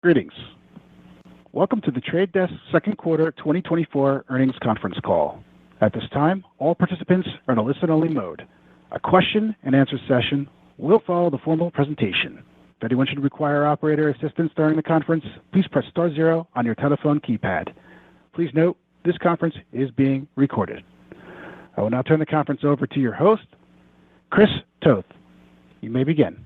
Greetings. Welcome to the Trade Desk second quarter 2024 earnings conference call. At this time, all participants are in a listen-only mode. A question and answer session will follow the formal presentation. If anyone should require operator assistance during the conference, please press star zero on your telephone keypad. Please note, this conference is being recorded. I will now turn the conference over to your host, Chris Toth. You may begin.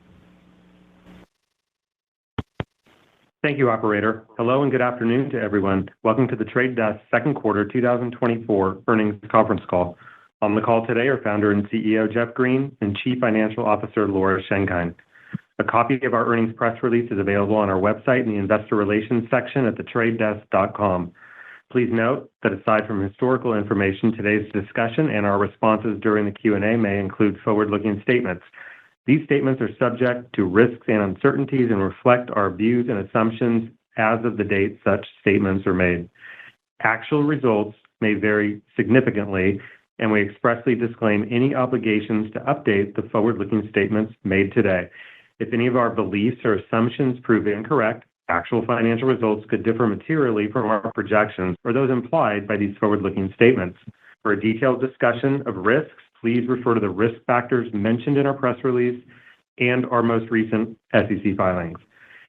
Thank you, operator. Hello and good afternoon to everyone. Welcome to the Trade Desk second quarter 2024 earnings conference call. On the call today are founder and CEO Jeff Green and Chief Financial Officer Laura Schenkein. A copy of our earnings press release is available on our website in the investor relations section at thetradedesk.com. Please note that aside from historical information, today's discussion and our responses during the Q&A may include forward-looking statements. These statements are subject to risks and uncertainties and reflect our views and assumptions as of the date such statements are made. Actual results may vary significantly, and we expressly disclaim any obligations to update the forward-looking statements made today. If any of our beliefs or assumptions prove incorrect, actual financial results could differ materially from our projections or those implied by these forward-looking statements. For a detailed discussion of risks, please refer to the risk factors mentioned in our press release and our most recent SEC filings.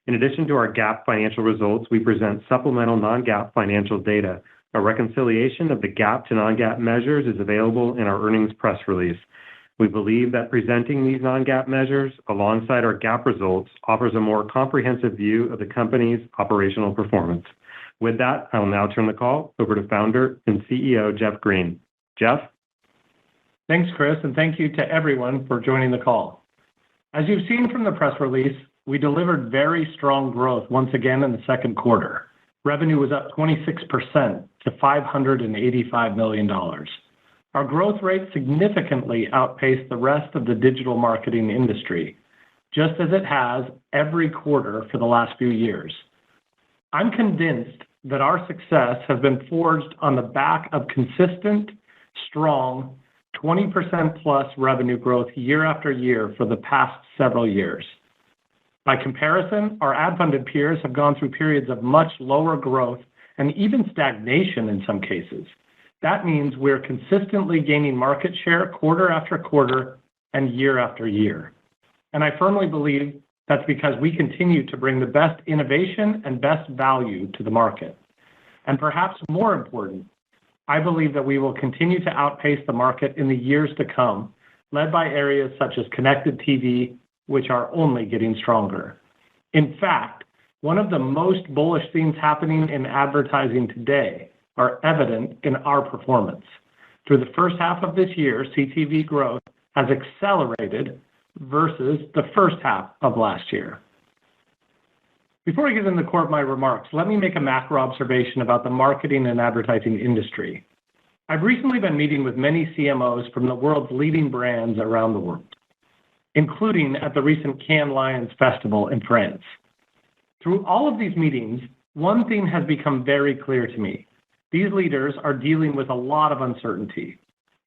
In addition to our GAAP financial results, we present supplemental non-GAAP financial data. A reconciliation of the GAAP to non-GAAP measures is available in our earnings press release. We believe that presenting these non-GAAP measures alongside our GAAP results offers a more comprehensive view of the company's operational performance. With that, I will now turn the call over to founder and CEO Jeff Green. Jeff? Thanks, Chris, and thank you to everyone for joining the call. As you've seen from the press release, we delivered very strong growth once again in the second quarter. Revenue was up 26% to $585 million. Our growth rate significantly outpaced the rest of the digital marketing industry, just as it has every quarter for the last few years. I'm convinced that our success has been forged on the back of consistent, strong, 20% plus revenue growth year after year for the past several years. By comparison, our ad-funded peers have gone through periods of much lower growth and even stagnation in some cases. That means we're consistently gaining market share quarter after quarter and year after year. And I firmly believe that's because we continue to bring the best innovation and best value to the market. And perhaps more important, I believe that we will continue to outpace the market in the years to come, led by areas such as connected TV, which are only getting stronger. In fact, one of the most bullish things happening in advertising today are evident in our performance. Through the first half of this year, CTV growth has accelerated versus the first half of last year. Before I get into the core of my remarks, let me make a macro observation about the marketing and advertising industry. I've recently been meeting with many CMOs from the world's leading brands around the world, including at the recent Cannes Lions Festival in France. Through all of these meetings, one thing has become very clear to me. These leaders are dealing with a lot of uncertainty.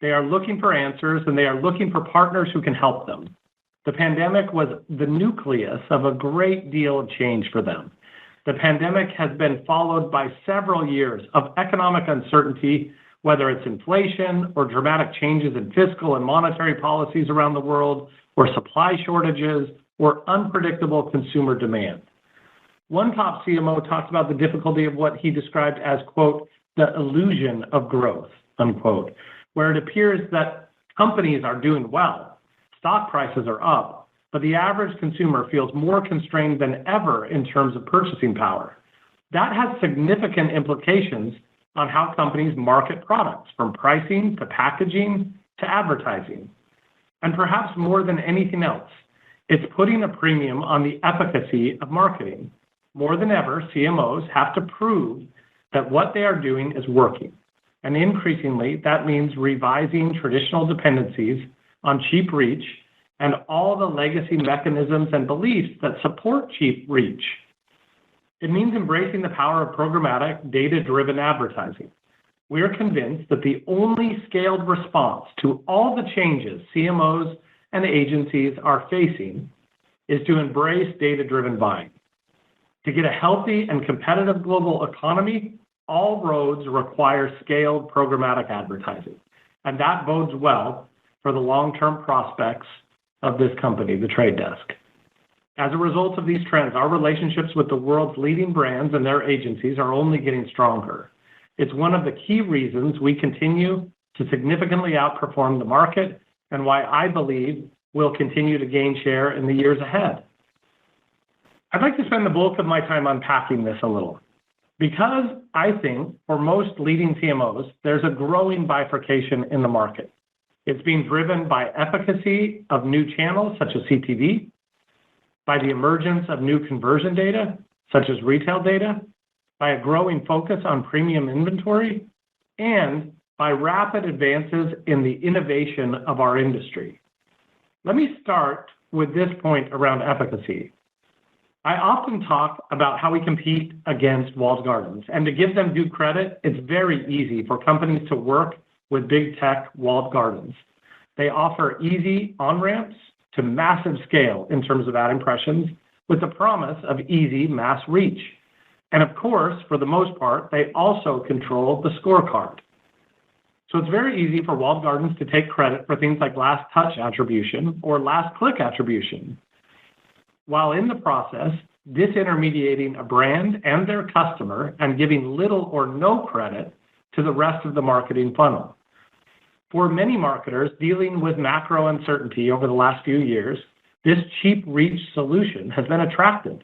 They are looking for answers and they are looking for partners who can help them. The pandemic was the nucleus of a great deal of change for them. The pandemic has been followed by several years of economic uncertainty, whether it's inflation or dramatic changes in fiscal and monetary policies around the world, or supply shortages, or unpredictable consumer demand. One top CMO talked about the difficulty of what he described as, quote, the illusion of growth, unquote, where it appears that companies are doing well. Stock prices are up, but the average consumer feels more constrained than ever in terms of purchasing power. That has significant implications on how companies market products, from pricing to packaging to advertising. And perhaps more than anything else, it's putting a premium on the efficacy of marketing. More than ever, CMOs have to prove that what they are doing is working. And increasingly, that means revising traditional dependencies on cheap reach and all the legacy mechanisms and beliefs that support cheap reach. It means embracing the power of programmatic, data-driven advertising. We are convinced that the only scaled response to all the changes CMOs and agencies are facing is to embrace data-driven buying. To get a healthy and competitive global economy, all roads require scaled programmatic advertising, and that bodes well for the long-term prospects of this company, The Trade Desk. As a result of these trends, our relationships with the world's leading brands and their agencies are only getting stronger. It's one of the key reasons we continue to significantly outperform the market and why I believe we'll continue to gain share in the years ahead. I'd like to spend the bulk of my time unpacking this a little, because I think for most leading CMOs, there's a growing bifurcation in the market. It's being driven by efficacy of new channels such as CTD, by the emergence of new conversion data such as retail data, by a growing focus on premium inventory, and by rapid advances in the innovation of our industry. Let me start with this point around efficacy. I often talk about how we compete against walled gardens, and to give them due credit, it's very easy for companies to work with big tech walled gardens. They offer easy on-ramps to massive scale in terms of ad impressions with the promise of easy mass reach. And of course, for the most part, they also control the scorecard. So it's very easy for walled gardens to take credit for things like last touch attribution or last click attribution, while in the process, disintermediating a brand and their customer and giving little or no credit to the rest of the marketing funnel. For many marketers dealing with macro uncertainty over the last few years, this cheap reach solution has been attractive.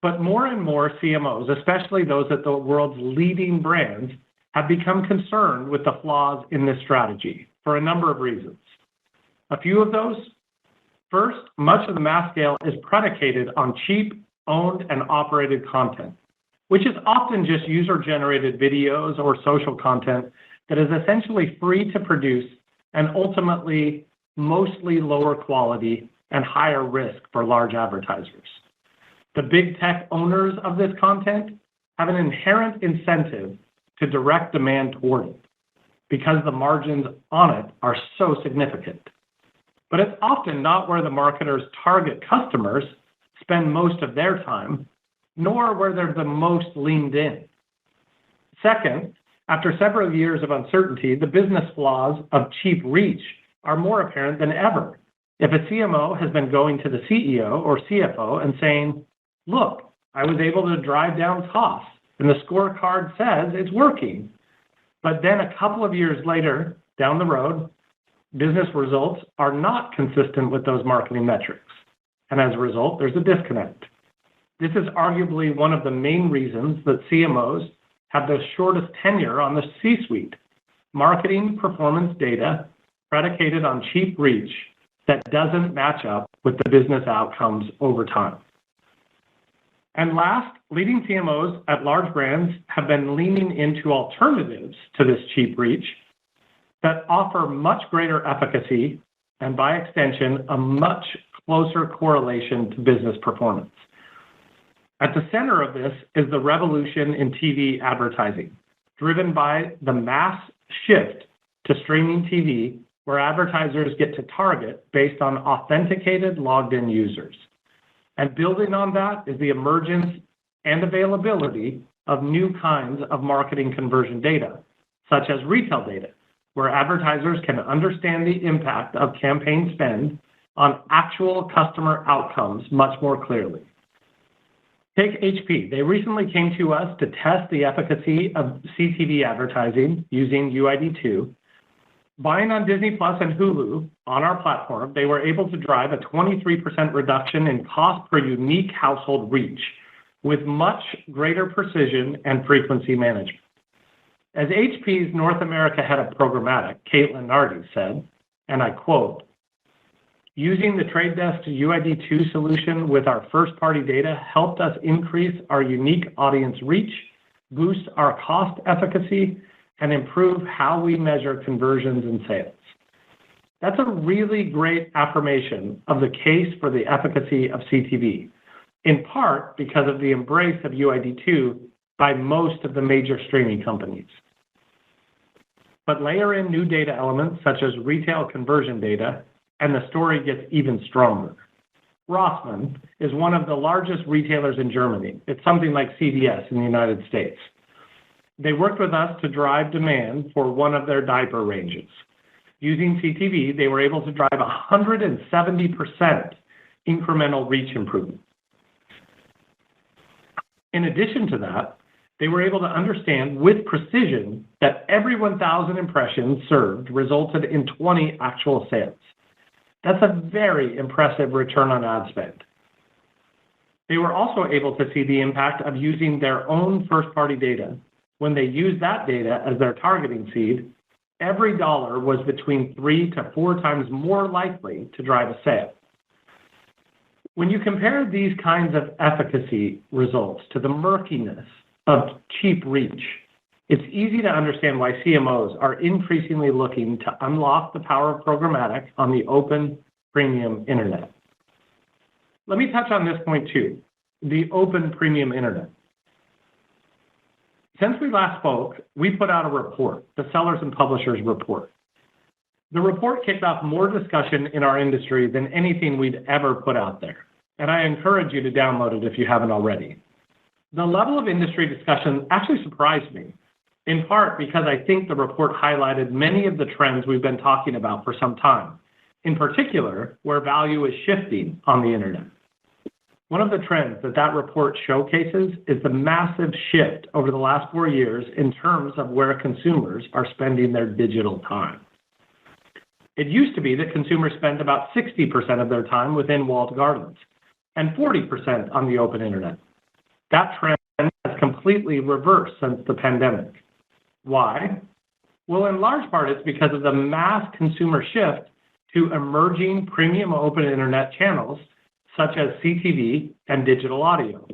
But more and more CMOs, especially those at the world's leading brands, have become concerned with the flaws in this strategy for a number of reasons. A few of those: first, much of the mass scale is predicated on cheap, owned, and operated content, which is often just user-generated videos or social content that is essentially free to produce and ultimately mostly lower quality and higher risk for large advertisers. The big tech owners of this content have an inherent incentive to direct demand toward it because the margins on it are so significant. But it's often not where the marketers' target customers spend most of their time, nor where they're the most leaned in. Second, after several years of uncertainty, the business flaws of cheap reach are more apparent than ever. If a CMO has been going to the CEO or CFO and saying, "Look, I was able to drive down costs, and the scorecard says it's working," but then a couple of years later, down the road, business results are not consistent with those marketing metrics. And as a result, there's a disconnect. This is arguably one of the main reasons that CMOs have the shortest tenure on the C-suite. Marketing performance data predicated on cheap reach that doesn't match up with the business outcomes over time. And last, leading CMOs at large brands have been leaning into alternatives to this cheap reach that offer much greater efficacy and, by extension, a much closer correlation to business performance. At the center of this is the revolution in TV advertising, driven by the mass shift to streaming TV, where advertisers get to target based on authenticated logged-in users. And building on that is the emergence and availability of new kinds of marketing conversion data, such as retail data, where advertisers can understand the impact of campaign spend on actual customer outcomes much more clearly. Take HP. They recently came to us to test the efficacy of CTV advertising using UID2. Buying on Disney Plus and Hulu on our platform, they were able to drive a 23% reduction in cost per unique household reach with much greater precision and frequency management. As HP's North America head of programmatic, Caitlin Nardi, said, and I quote, "Using the Trade Desk UID2 solution with our first-party data helped us increase our unique audience reach, boost our cost efficacy, and improve how we measure conversions and sales." That's a really great affirmation of the case for the efficacy of CTV, in part because of the embrace of UID2 by most of the major streaming companies. But layer in new data elements such as retail conversion data, and the story gets even stronger. Rossmann is one of the largest retailers in Germany. It's something like CVS in the United States. They worked with us to drive demand for one of their diaper ranges. Using CTV, they were able to drive 170% incremental reach improvement. In addition to that, they were able to understand with precision that every 1,000 impressions served resulted in 20 actual sales. That's a very impressive return on ad spend. They were also able to see the impact of using their own first-party data. When they used that data as their targeting seed, every dollar was between 3 to 4 times more likely to drive a sale. When you compare these kinds of efficacy results to the murkiness of cheap reach, it's easy to understand why CMOs are increasingly looking to unlock the power of programmatic on the open premium internet. Let me touch on this point too, the open premium internet. Since we last spoke, we put out a report, the Sellers and Publishers Report. The report kicked off more discussion in our industry than anything we'd ever put out there, and I encourage you to download it if you haven't already. The level of industry discussion actually surprised me, in part because I think the report highlighted many of the trends we've been talking about for some time, in particular, where value is shifting on the internet. One of the trends that report showcases is the massive shift over the last 4 years in terms of where consumers are spending their digital time. It used to be that consumers spend about 60% of their time within walled gardens and 40% on the open internet. That trend has completely reversed since the pandemic. Why? Well, in large part, it's because of the mass consumer shift to emerging premium open internet channels such as CTV and digital audio.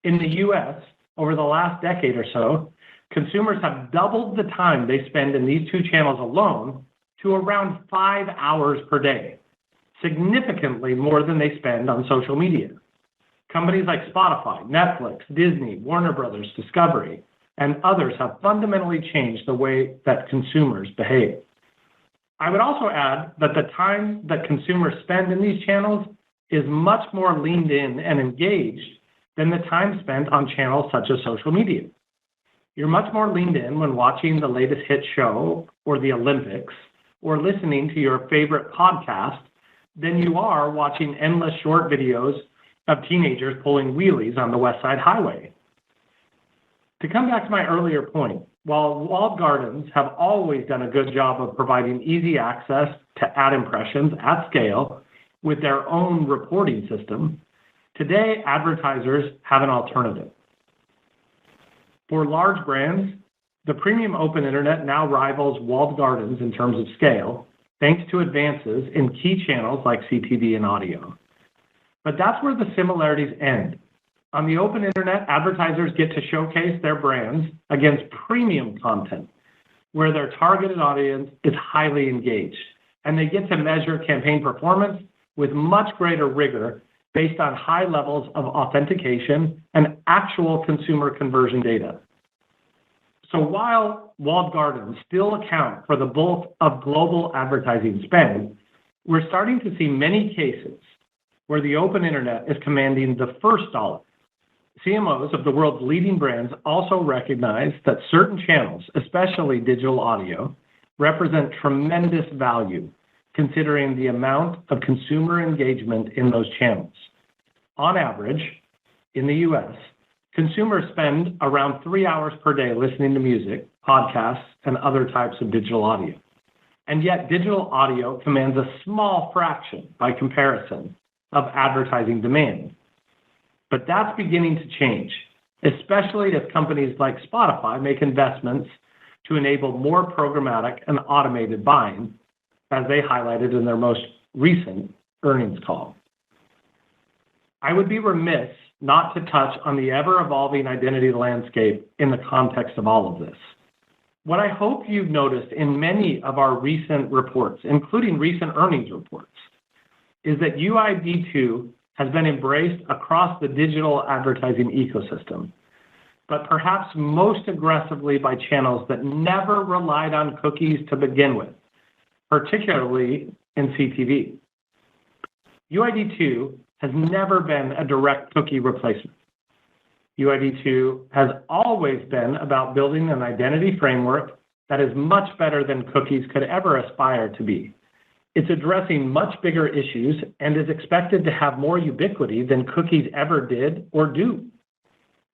In the US, over the last decade or so, consumers have doubled the time they spend in these two channels alone to around 5 hours per day, significantly more than they spend on social media. Companies like Spotify, Netflix, Disney, Warner Brothers, Discovery, and others have fundamentally changed the way that consumers behave. I would also add that the time that consumers spend in these channels is much more leaned in and engaged than the time spent on channels such as social media. You're much more leaned in when watching the latest hit show or the Olympics or listening to your favorite podcast than you are watching endless short videos of teenagers pulling wheelies on the West Side Highway. To come back to my earlier point, while walled gardens have always done a good job of providing easy access to ad impressions at scale with their own reporting system, today advertisers have an alternative. For large brands, the premium open internet now rivals walled gardens in terms of scale, thanks to advances in key channels like CTV and audio. But that's where the similarities end. On the open internet, advertisers get to showcase their brands against premium content, where their targeted audience is highly engaged, and they get to measure campaign performance with much greater rigor based on high levels of authentication and actual consumer conversion data. So while walled gardens still account for the bulk of global advertising spend, we're starting to see many cases where the open internet is commanding the first dollar. CMOs of the world's leading brands also recognize that certain channels, especially digital audio, represent tremendous value considering the amount of consumer engagement in those channels. On average, in the US, consumers spend around 3 hours per day listening to music, podcasts, and other types of digital audio. And yet digital audio commands a small fraction by comparison of advertising demand. But that's beginning to change, especially as companies like Spotify make investments to enable more programmatic and automated buying, as they highlighted in their most recent earnings call. I would be remiss not to touch on the ever-evolving identity landscape in the context of all of this. What I hope you've noticed in many of our recent reports, including recent earnings reports, is that UID2 has been embraced across the digital advertising ecosystem, but perhaps most aggressively by channels that never relied on cookies to begin with, particularly in CTV. UID2 has never been a direct cookie replacement. UID2 has always been about building an identity framework that is much better than cookies could ever aspire to be. It's addressing much bigger issues and is expected to have more ubiquity than cookies ever did or do.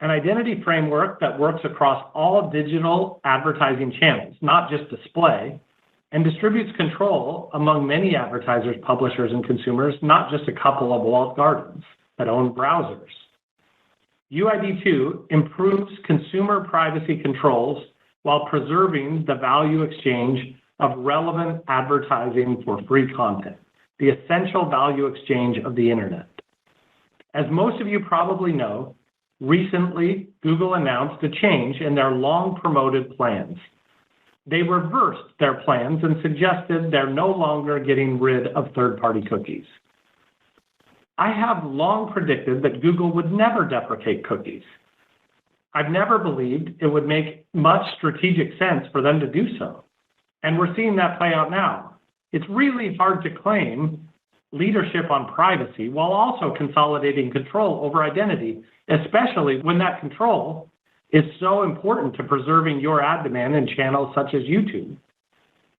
An identity framework that works across all digital advertising channels, not just display, and distributes control among many advertisers, publishers, and consumers, not just a couple of walled gardens that own browsers. UID2 improves consumer privacy controls while preserving the value exchange of relevant advertising for free content, the essential value exchange of the internet. As most of you probably know, recently Google announced a change in their long-promoted plans. They reversed their plans and suggested they're no longer getting rid of third-party cookies. I have long predicted that Google would never deprecate cookies. I've never believed it would make much strategic sense for them to do so. And we're seeing that play out now. It's really hard to claim leadership on privacy while also consolidating control over identity, especially when that control is so important to preserving your ad demand in channels such as YouTube,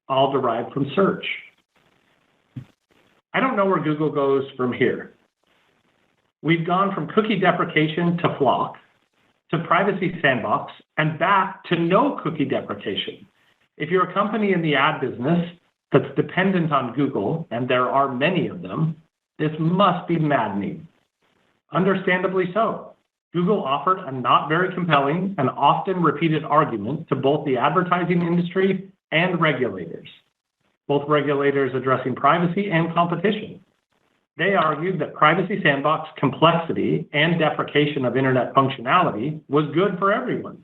all derived from search. I don't know where Google goes from here. We've gone from cookie deprecation to FLoC, to privacy sandbox, and back to no cookie deprecation. If you're a company in the ad business that's dependent on Google, and there are many of them, this must be maddening. Understandably so. Google offered a not very compelling and often repeated argument to both the advertising industry and regulators, both regulators addressing privacy and competition. They argued that privacy sandbox complexity and deprecation of internet functionality was good for everyone.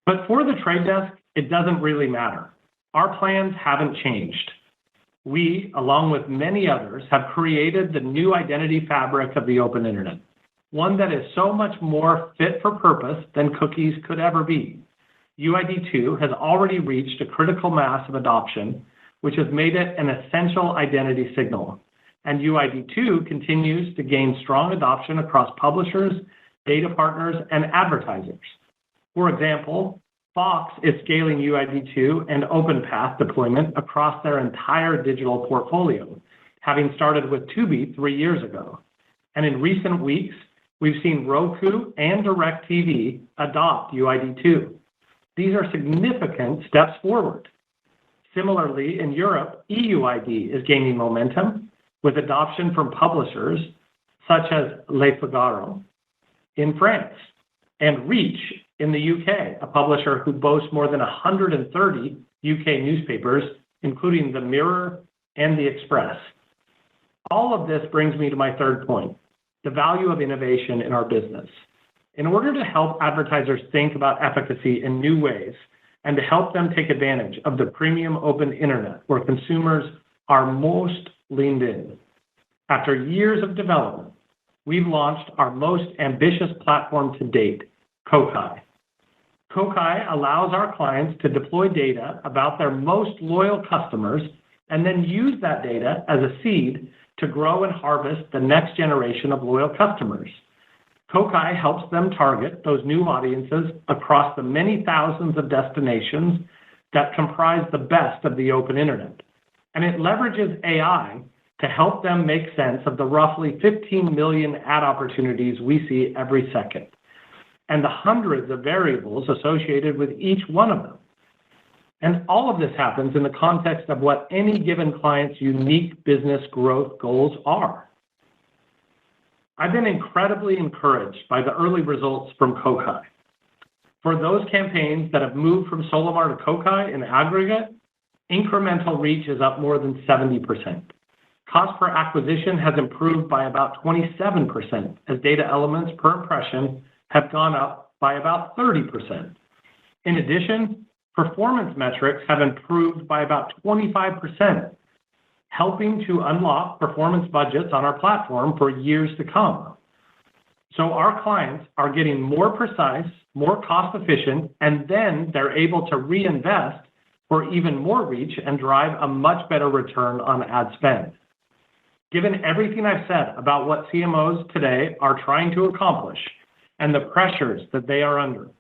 But for the Trade Desk, it doesn't really matter. Our plans haven't changed. We, along with many others, have created the new identity fabric of the open internet, one that is so much more fit for purpose than cookies could ever be. UID2 has already reached a critical mass of adoption, which has made it an essential identity signal. And UID2 continues to gain strong adoption across publishers, data partners, and advertisers. For example, Fox is scaling UID2 and OpenPath deployment across their entire digital portfolio, having started with Tubi 3 years ago. And in recent weeks, we've seen Roku and DirecTV adopt UID2. These are significant steps forward. Similarly, in Europe, EUID is gaining momentum with adoption from publishers such as Le Figaro in France and Reach in the UK, a publisher who boasts more than 130 UK newspapers, including the Mirror and the Express. All of this brings me to my third point, the value of innovation in our business. In order to help advertisers think about efficacy in new ways and to help them take advantage of the premium open internet where consumers are most leaned in, after years of development, we've launched our most ambitious platform to date, Kokai. Kokai allows our clients to deploy data about their most loyal customers and then use that data as a seed to grow and harvest the next generation of loyal customers. Kokai helps them target those new audiences across the many thousands of destinations that comprise the best of the open internet. And it leverages AI to help them make sense of the roughly 15 million ad opportunities we see every second, and the hundreds of variables associated with each one of them. And all of this happens in the context of what any given client's unique business growth goals are. I've been incredibly encouraged by the early results from Kokai. For those campaigns that have moved from Solimar to Kokai in aggregate, incremental reach is up more than 70%. Cost per acquisition has improved by about 27% as data elements per impression have gone up by about 30%. In addition, performance metrics have improved by about 25%, helping to unlock performance budgets on our platform for years to come. So our clients are getting more precise, more cost efficient, and then they're able to reinvest for even more reach and drive a much better return on ad spend. Given everything I've said about what CMOs today are trying to accomplish and the pressures that they are under,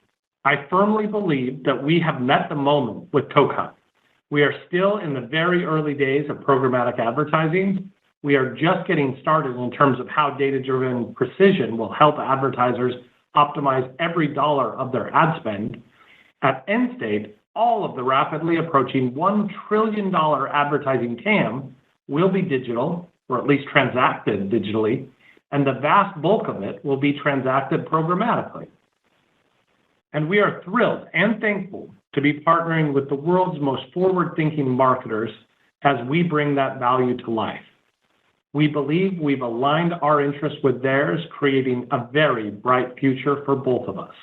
I firmly believe that we have met the moment with CoCut. We are still in the very early days of programmatic advertising. We are just getting started in terms of how data-driven precision will help advertisers optimize every dollar of their ad spend. At end state, all of the rapidly approaching $1 trillion advertising TAM will be digital, or at least transacted digitally, and the vast bulk of it will be transacted programmatically. And we are thrilled and thankful to be partnering with the world's most forward-thinking marketers as we bring that value to life. We believe we've aligned our interests with theirs, creating a very bright future for both of us.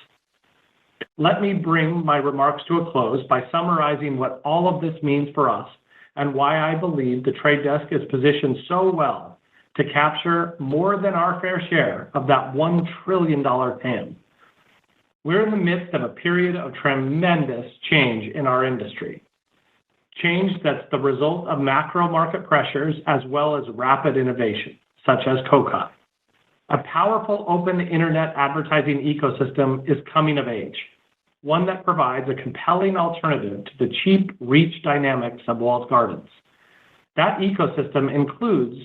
Let me bring my remarks to a close by summarizing what all of this means for us and why I believe the Trade Desk is positioned so well to capture more than our fair share of that $1 trillion TAM. We're in the midst of a period of tremendous change in our industry. Change that's the result of macro market pressures as well as rapid innovation, such as CoCut. A powerful open internet advertising ecosystem is coming of age, one that provides a compelling alternative to the cheap reach dynamics of walled gardens. That ecosystem includes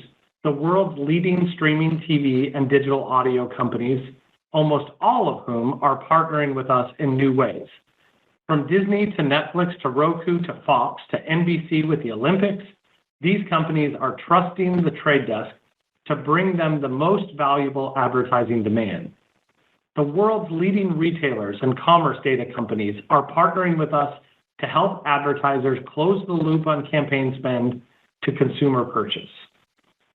the world's leading streaming TV and digital audio companies, almost all of whom are partnering with us in new ways. From Disney to Netflix to Roku to Fox to NBC with the Olympics, these companies are trusting the Trade Desk to bring them the most valuable advertising demand. The world's leading retailers and commerce data companies are partnering with us to help advertisers close the loop on campaign spend to consumer purchase.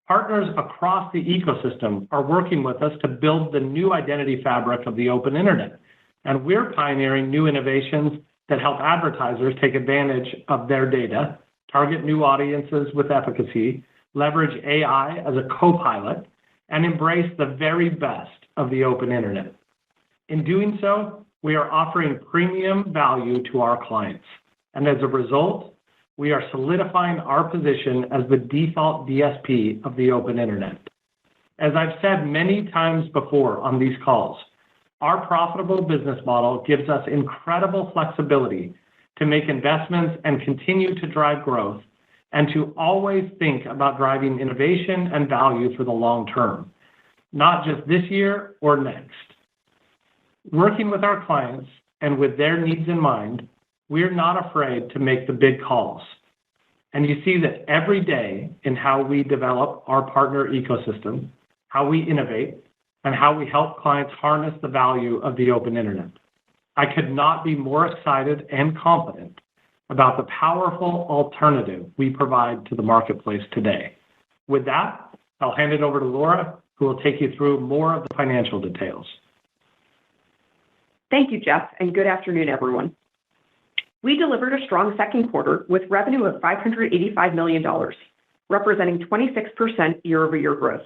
Partners across the ecosystem are working with us to build the new identity fabric of the open internet, and we're pioneering new innovations that help advertisers take advantage of their data, target new audiences with efficacy, leverage AI as a co-pilot, and embrace the very best of the open internet. In doing so, we are offering premium value to our clients, and as a result, we are solidifying our position as the default DSP of the open internet. As I've said many times before on these calls, our profitable business model gives us incredible flexibility to make investments and continue to drive growth, and to always think about driving innovation and value for the long term, not just this year or next. Working with our clients and with their needs in mind, we're not afraid to make the big calls. And you see that every day in how we develop our partner ecosystem, how we innovate, and how we help clients harness the value of the open internet. I could not be more excited and confident about the powerful alternative we provide to the marketplace today. With that, I'll hand it over to Laura, who will take you through more of the financial details. Thank you, Jeff, and good afternoon, everyone. We delivered a strong second quarter with revenue of $585 million, representing 26% year-over-year growth.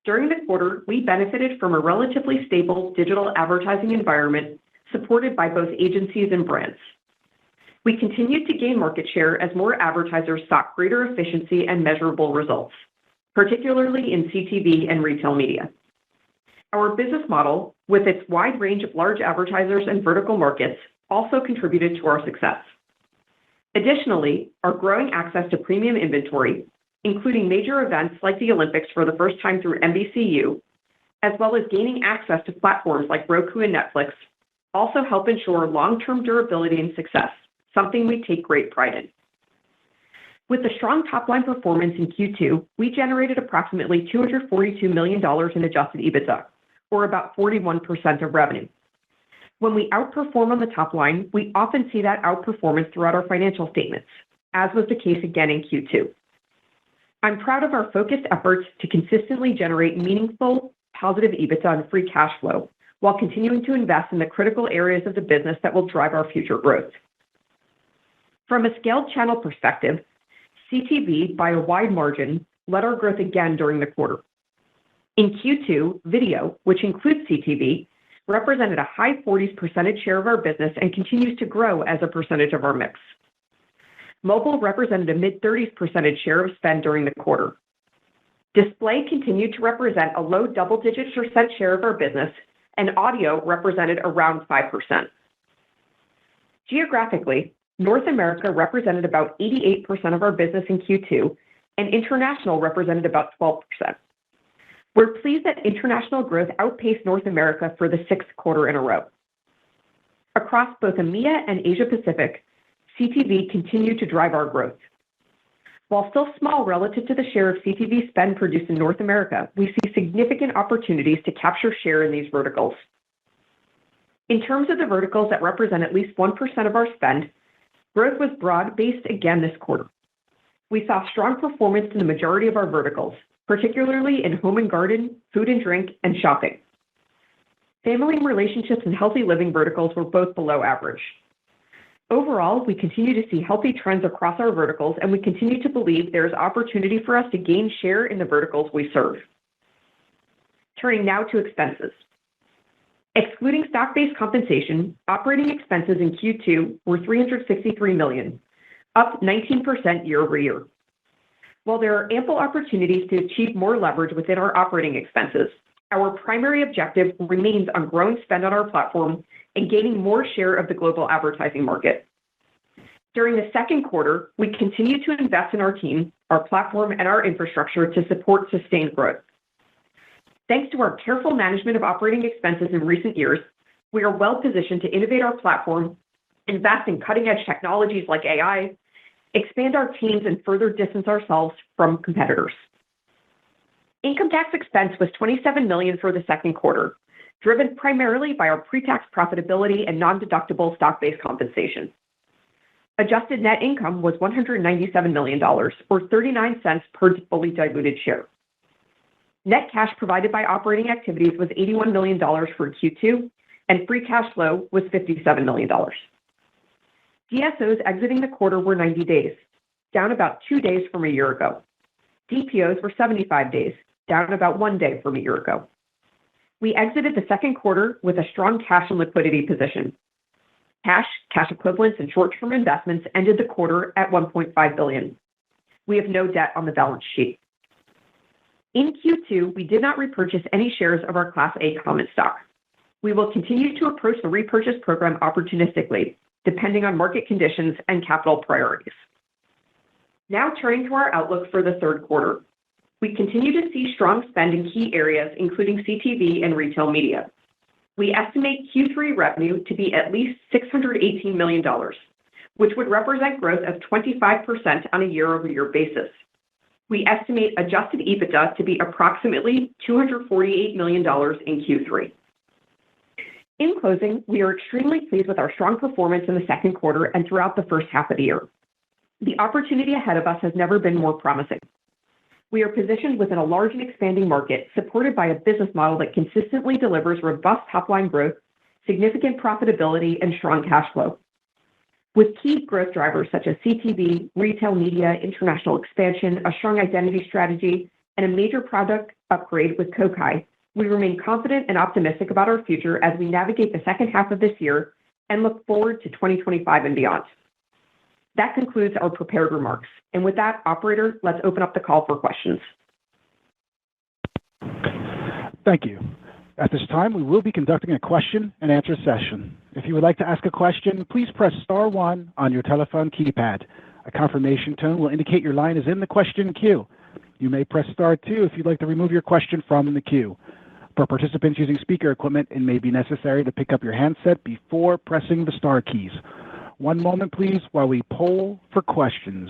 During the quarter, we benefited from a relatively stable digital advertising environment supported by both agencies and brands. We continued to gain market share as more advertisers sought greater efficiency and measurable results, particularly in CTV and retail media. Our business model, with its wide range of large advertisers and vertical markets, also contributed to our success. Additionally, our growing access to premium inventory, including major events like the Olympics for the first time through NBCU, as well as gaining access to platforms like Roku and Netflix, also help ensure long-term durability and success, something we take great pride in. With the strong top-line performance in Q2, we generated approximately $242 million in adjusted EBITDA, or about 41% of revenue. When we outperform on the top line, we often see that outperformance throughout our financial statements, as was the case again in Q2. I'm proud of our focused efforts to consistently generate meaningful, positive EBITDA and free cash flow, while continuing to invest in the critical areas of the business that will drive our future growth. From a scaled channel perspective, CTV, by a wide margin, led our growth again during the quarter. In Q2, video, which includes CTV, represented a high 40s% share of our business and continues to grow as a percentage of our mix. Mobile represented a mid-30s% share of spend during the quarter. Display continued to represent a low double-digit % share of our business, and audio represented around 5%. Geographically, North America represented about 88% of our business in Q2, and international represented about 12%. We're pleased that international growth outpaced North America for the sixth quarter in a row. Across both EMEA and Asia Pacific, CTV continued to drive our growth. While still small relative to the share of CTV spend produced in North America, we see significant opportunities to capture share in these verticals. In terms of the verticals that represent at least 1% of our spend, growth was broad-based again this quarter. We saw strong performance in the majority of our verticals, particularly in home and garden, food and drink, and shopping. Family and relationships and healthy living verticals were both below average. Overall, we continue to see healthy trends across our verticals, and we continue to believe there is opportunity for us to gain share in the verticals we serve. Turning now to expenses. Excluding stock-based compensation, operating expenses in Q2 were $363 million, up 19% year over year. While there are ample opportunities to achieve more leverage within our operating expenses, our primary objective remains on growing spend on our platform and gaining more share of the global advertising market. During the second quarter, we continue to invest in our team, our platform, and our infrastructure to support sustained growth. Thanks to our careful management of operating expenses in recent years, we are well positioned to innovate our platform, invest in cutting-edge technologies like AI, expand our teams, and further distance ourselves from competitors. Income tax expense was $27 million for the second quarter, driven primarily by our pre-tax profitability and non-deductible stock-based compensation. Adjusted net income was $197 million, or 39 cents per fully diluted share. Net cash provided by operating activities was $81 million for Q2, and free cash flow was $57 million. DSOs exiting the quarter were 90 days, down about 2 days from a year ago. DPOs were 75 days, down about 1 day from a year ago. We exited the second quarter with a strong cash and liquidity position. Cash, cash equivalents, and short-term investments ended the quarter at $1.5 billion. We have no debt on the balance sheet. In Q2, we did not repurchase any shares of our Class A common stock. We will continue to approach the repurchase program opportunistically, depending on market conditions and capital priorities. Now turning to our outlook for the third quarter. We continue to see strong spend in key areas, including CTV and retail media. We estimate Q3 revenue to be at least $618 million, which would represent growth of 25% on a year-over-year basis. We estimate adjusted EBITDA to be approximately $248 million in Q3. In closing, we are extremely pleased with our strong performance in the second quarter and throughout the first half of the year. The opportunity ahead of us has never been more promising. We are positioned within a large and expanding market, supported by a business model that consistently delivers robust top-line growth, significant profitability, and strong cash flow. With key growth drivers such as CTV, retail media, international expansion, a strong identity strategy, and a major product upgrade with Kokai, we remain confident and optimistic about our future as we navigate the second half of this year and look forward to 2025 and beyond. That concludes our prepared remarks. And with that, operator, let's open up the call for questions. Thank you. At this time, we will be conducting a question and answer session. If you would like to ask a question, please press star one on your telephone keypad. A confirmation tone will indicate your line is in the question queue. You may press star two if you'd like to remove your question from the queue. For participants using speaker equipment, it may be necessary to pick up your handset before pressing the star keys. One moment, please, while we poll for questions.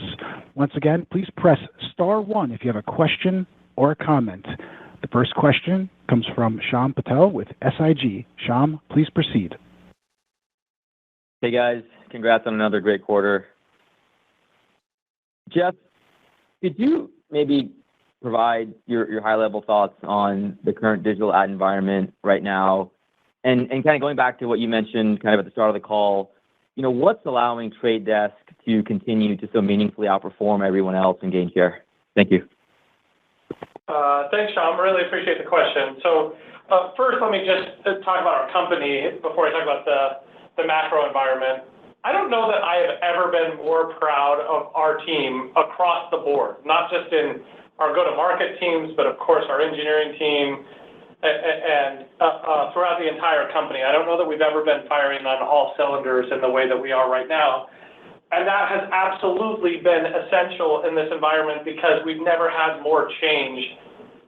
Once again, please press star one if you have a question or a comment. The first question comes from Shyam Patil with SIG. Shyam, please proceed. Hey, guys. Congrats on another great quarter. Jeff, could you maybe provide your high-level thoughts on the current digital ad environment right now? And kind of going back to what you mentioned kind of at the start of the call, you know, what's allowing Trade Desk to continue to so meaningfully outperform everyone else and gain share? Thank you. Thanks, Shyam. Really appreciate the question. So first, let me just talk about our company before I talk about the macro environment. I don't know that I have ever been more proud of our team across the board, not just in our go-to-market teams, but of course our engineering team, and throughout the entire company. I don't know that we've ever been firing on all cylinders in the way that we are right now. And that has absolutely been essential in this environment because we've never had more change,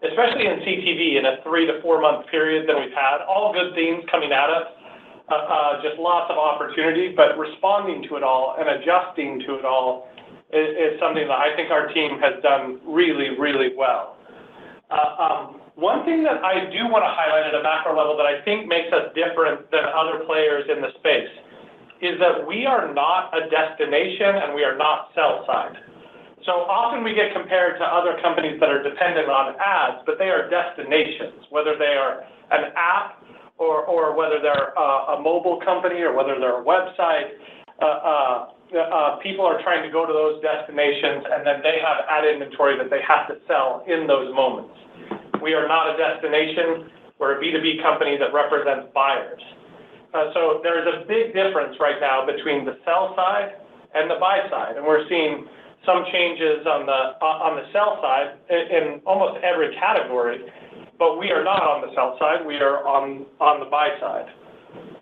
especially in CTV in a 3 to 4 month period than we've had. All good things coming at us, just lots of opportunity, but responding to it all and adjusting to it all is something that I think our team has done really, really well. One thing that I do want to highlight at a macro level that I think makes us different than other players in the space is that we are not a destination and we are not sell side. So often we get compared to other companies that are dependent on ads, but they are destinations, whether they are an app or whether they're a mobile company or whether they're a website. People are trying to go to those destinations and then they have ad inventory that they have to sell in those moments. We are not a destination. We're a B2B company that represents buyers. So there's a big difference right now between the sell side and the buy side. And we're seeing some changes on the sell side in almost every category, but we are not on the sell side. We are on the buy side.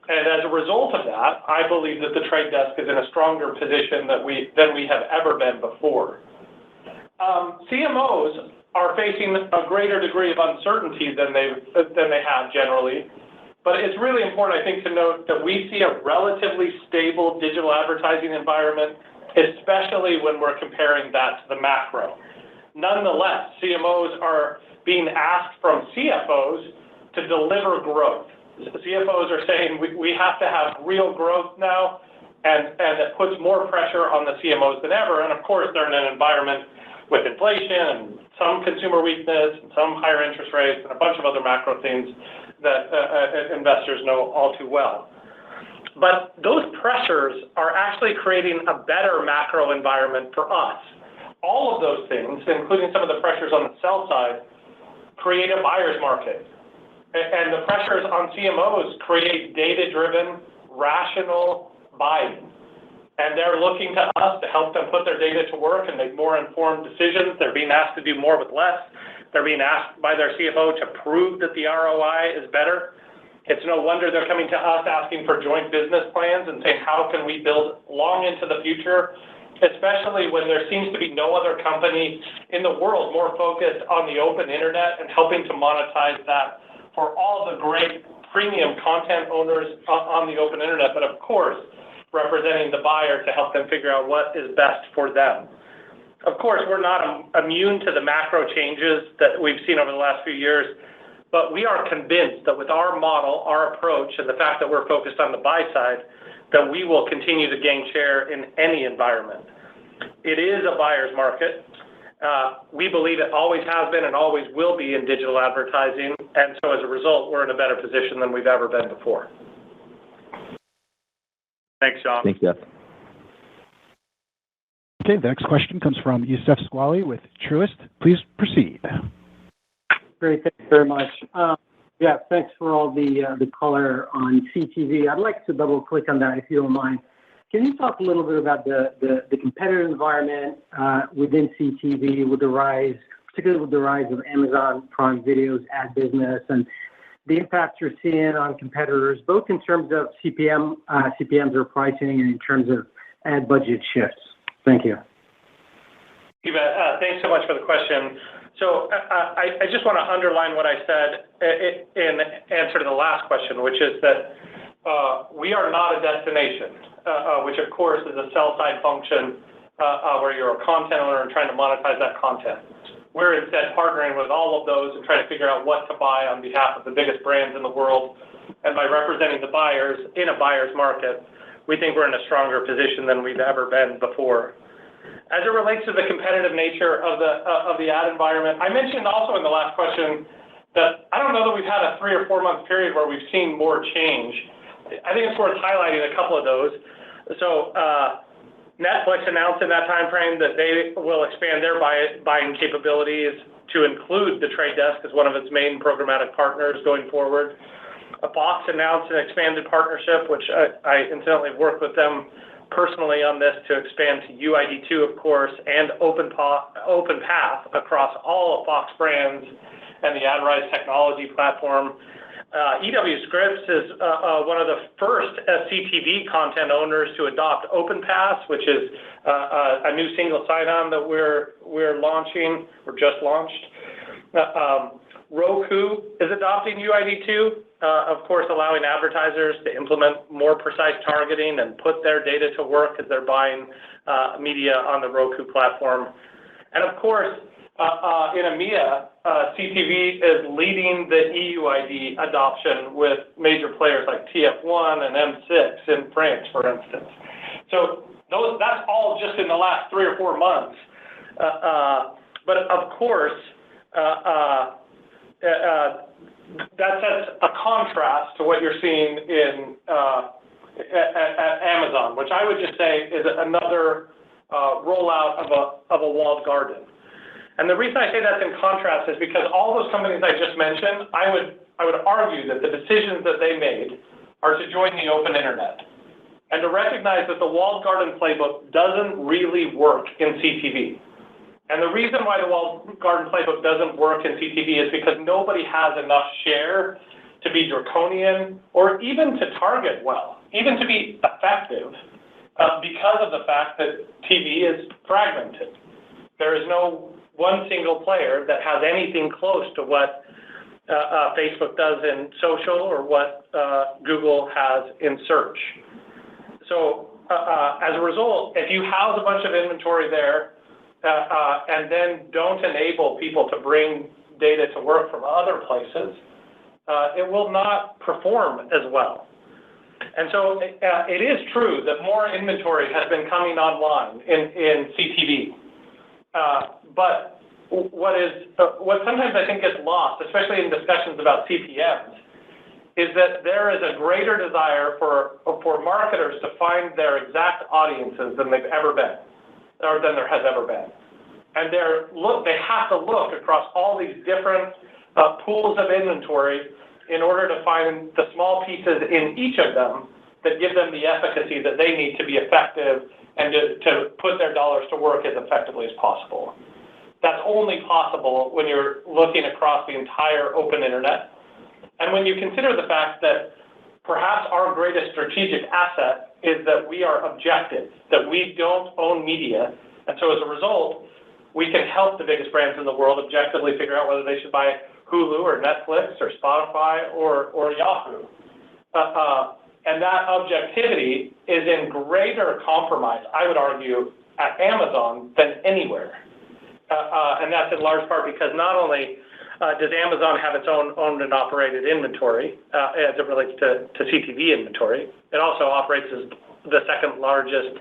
And as a result of that, I believe that the Trade Desk is in a stronger position than we have ever been before. CMOs are facing a greater degree of uncertainty than they have generally, but it's really important, I think, to note that we see a relatively stable digital advertising environment, especially when we're comparing that to the macro. Nonetheless, CMOs are being asked from CFOs to deliver growth. The CFOs are saying we have to have real growth now, and it puts more pressure on the CMOs than ever. And of course, they're in an environment with inflation and some consumer weakness, and some higher interest rates, and a bunch of other macro things that investors know all too well. But those pressures are actually creating a better macro environment for us. All of those things, including some of the pressures on the sell side, create a buyer's market. And the pressures on CMOs create data-driven, rational buying. And they're looking to us to help them put their data to work and make more informed decisions. They're being asked to do more with less. They're being asked by their CFO to prove that the ROI is better. It's no wonder they're coming to us asking for joint business plans and saying, how can we build long into the future, especially when there seems to be no other company in the world more focused on the open internet and helping to monetize that for all the great premium content owners on the open internet, but of course, representing the buyer to help them figure out what is best for them. Of course, we're not immune to the macro changes that we've seen over the last few years, but we are convinced that with our model, our approach, and the fact that we're focused on the buy side, that we will continue to gain share in any environment. It is a buyer's market. We believe it always has been and always will be in digital advertising, and so as a result, we're in a better position than we've ever been before. Thanks, John. Thanks, Jeff. Okay, the next question comes from Youssef Squali with Truist. Please proceed. Great, thanks very much. Yeah, thanks for all the color on CTV. I'd like to double click on that if you don't mind. Can you talk a little bit about the competitive environment within CTV with the rise, particularly with the rise of Amazon Prime Video's ad business and the impact you're seeing on competitors, both in terms of CPMs or pricing and in terms of ad budget shifts? Thank you. You bet. Thanks so much for the question. So I just want to underline what I said in answer to the last question, which is that we are not a destination, which of course is a sell-side function where you're a content owner and trying to monetize that content. We're instead partnering with all of those and trying to figure out what to buy on behalf of the biggest brands in the world. And by representing the buyers in a buyer's market, we think we're in a stronger position than we've ever been before. As it relates to the competitive nature of the ad environment, I mentioned also in the last question that I don't know that we've had a 3 or 4 month period where we've seen more change. I think it's worth highlighting a couple of those. So Netflix announced in that time frame that they will expand their buying capabilities to include the Trade Desk as one of its main programmatic partners going forward. Fox announced an expanded partnership, which I incidentally worked with them personally on this to expand to UID2, of course, and OpenPath across all of Fox brands and the AdRise technology platform. EW Scripts is one of the first CTV content owners to adopt OpenPath, which is a new single sign-on that we're launching, or just launched. Roku is adopting UID2, of course, allowing advertisers to implement more precise targeting and put their data to work as they're buying media on the Roku platform. And of course, in EMEA, CTV is leading the EUID adoption with major players like TF1 and M6 in France, for instance. So that's all just in the last 3 or 4 months. But of course, that sets a contrast to what you're seeing in at Amazon, which I would just say is another rollout of a walled garden. And the reason I say that's in contrast is because all those companies I just mentioned, I would argue that the decisions that they made are to join the open internet and to recognize that the walled garden playbook doesn't really work in CTV. And the reason why the walled garden playbook doesn't work in CTV is because nobody has enough share to be draconian or even to target well, even to be effective, because of the fact that TV is fragmented. There is no one single player that has anything close to what Facebook does in social or what Google has in search. So as a result, if you house a bunch of inventory there and then don't enable people to bring data to work from other places, it will not perform as well. And so it is true that more inventory has been coming online in CTV. But what sometimes I think gets lost, especially in discussions about CPMs, is that there is a greater desire for marketers to find their exact audiences than they've ever been, or than there has ever been. And they have to look across all these different pools of inventory in order to find the small pieces in each of them that give them the efficacy that they need to be effective and to put their dollars to work as effectively as possible. That's only possible when you're looking across the entire open internet. And when you consider the fact that perhaps our greatest strategic asset is that we are objective, that we don't own media, and so as a result, we can help the biggest brands in the world objectively figure out whether they should buy Hulu or Netflix or Spotify or Yahoo. And that objectivity is in greater compromise, I would argue, at Amazon than anywhere. And that's in large part because not only does Amazon have its own owned and operated inventory as it relates to CTV inventory, it also operates as the second largest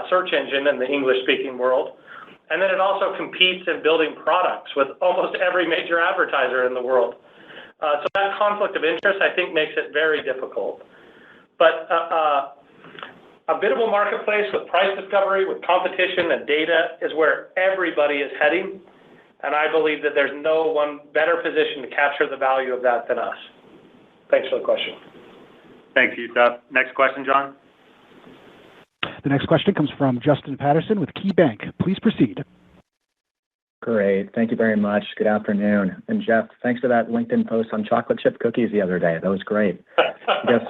search engine in the English-speaking world. And then it also competes in building products with almost every major advertiser in the world. So that conflict of interest, I think, makes it very difficult. But a biddable marketplace with price discovery, with competition and data is where everybody is heading. And I believe that there's no one better position to capture the value of that than us. Thanks for the question. Thanks, Youssef. Next question, John. The next question comes from Justin Patterson with KeyBank. Please proceed. Great. Thank you very much. Good afternoon. And Jeff, thanks for that LinkedIn post on chocolate chip cookies the other day. That was great. I guess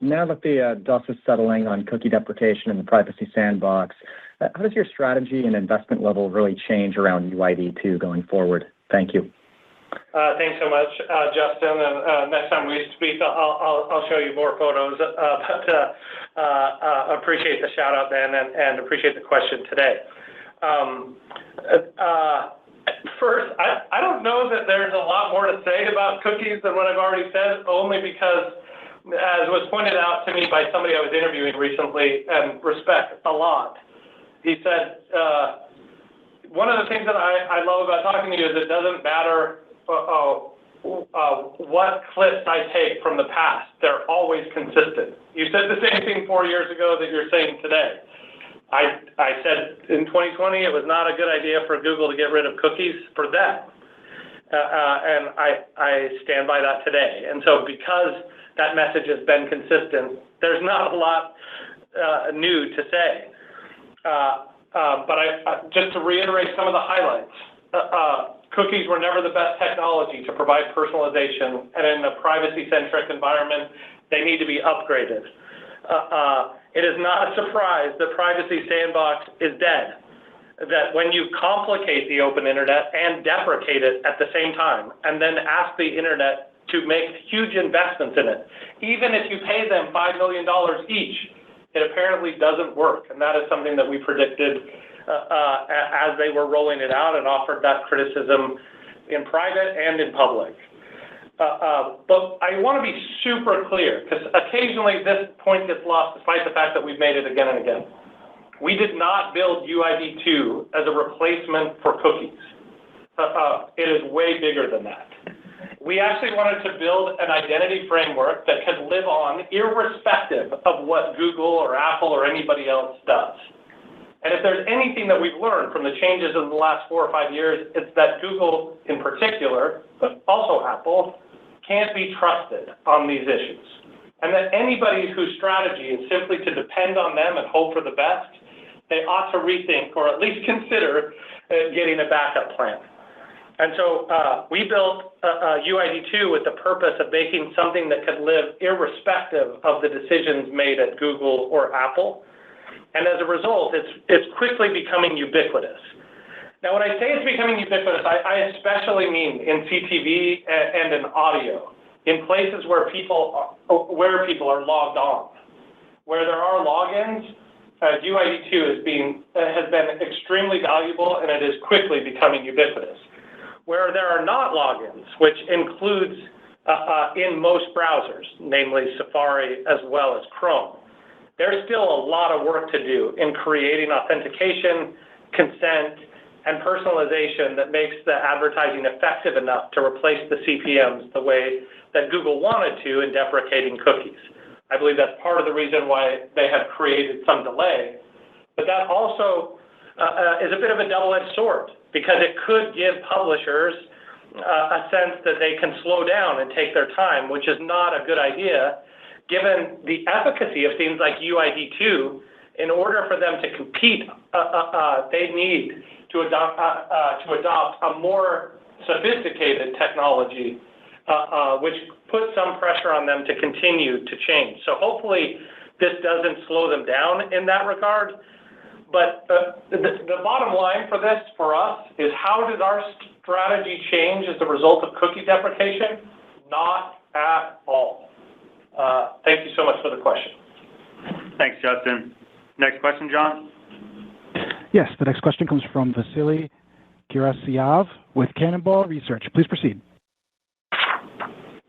now that the dust is settling on cookie deprecation and the privacy sandbox, how does your strategy and investment level really change around UID2 going forward? Thank you. Thanks so much, Justin. And next time we speak, I'll show you more photos. But appreciate the shout out, Ben, and appreciate the question today. First, I don't know that there's a lot more to say about cookies than what I've already said, only because, as was pointed out to me by somebody I was interviewing recently and respect a lot, he said, one of the things that I love about talking to you is it doesn't matter what clips I take from the past. They're always consistent. You said the same thing 4 years ago that you're saying today. I said in 2020 it was not a good idea for Google to get rid of cookies for them. And I stand by that today. And so because that message has been consistent, there's not a lot new to say. But just to reiterate some of the highlights, cookies were never the best technology to provide personalization, and in a privacy-centric environment, they need to be upgraded. It is not a surprise that Privacy Sandbox is dead, that when you complicate the open internet and deprecate it at the same time, and then ask the internet to make huge investments in it, even if you pay them $5 million each, it apparently doesn't work. And that is something that we predicted as they were rolling it out and offered that criticism in private and in public. But I want to be super clear, because occasionally this point gets lost despite the fact that we've made it again and again. We did not build UID2 as a replacement for cookies. It is way bigger than that. We actually wanted to build an identity framework that could live on irrespective of what Google or Apple or anybody else does. And if there's anything that we've learned from the changes in the last 4 or 5 years, it's that Google in particular, but also Apple, can't be trusted on these issues. And that anybody whose strategy is simply to depend on them and hope for the best, they ought to rethink or at least consider getting a backup plan. And so we built UID2 with the purpose of making something that could live irrespective of the decisions made at Google or Apple. And as a result, it's quickly becoming ubiquitous. Now, when I say it's becoming ubiquitous, I especially mean in CTV and in audio, in places where people are logged on. Where there are logins, UID2 has been extremely valuable, and it is quickly becoming ubiquitous. Where there are not logins, which includes in most browsers, namely Safari as well as Chrome, there's still a lot of work to do in creating authentication, consent, and personalization that makes the advertising effective enough to replace the CPMs the way that Google wanted to in deprecating cookies. I believe that's part of the reason why they have created some delay. But that also is a bit of a double-edged sword, because it could give publishers a sense that they can slow down and take their time, which is not a good idea, given the efficacy of things like UID2. In order for them to compete, they need to adopt a more sophisticated technology, which puts some pressure on them to continue to change. So hopefully this doesn't slow them down in that regard. But the bottom line for this, for us, is how does our strategy change as a result of cookie deprecation? Not at all. Thank you so much for the question. Thanks, Justin. Next question, John? Yes, the next question comes from Vasily Karasyov with Cannonball Research. Please proceed.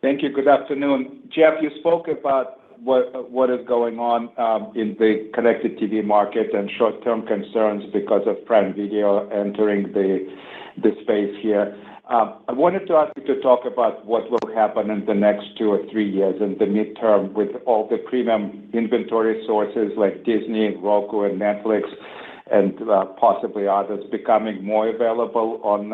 Thank you. Good afternoon. Jeff, you spoke about what is going on in the connected TV market and short-term concerns because of Prime Video entering the space here. I wanted to ask you to talk about what will happen in the next 2 or 3 years in the midterm with all the premium inventory sources like Disney, Roku, and Netflix, and possibly others becoming more available on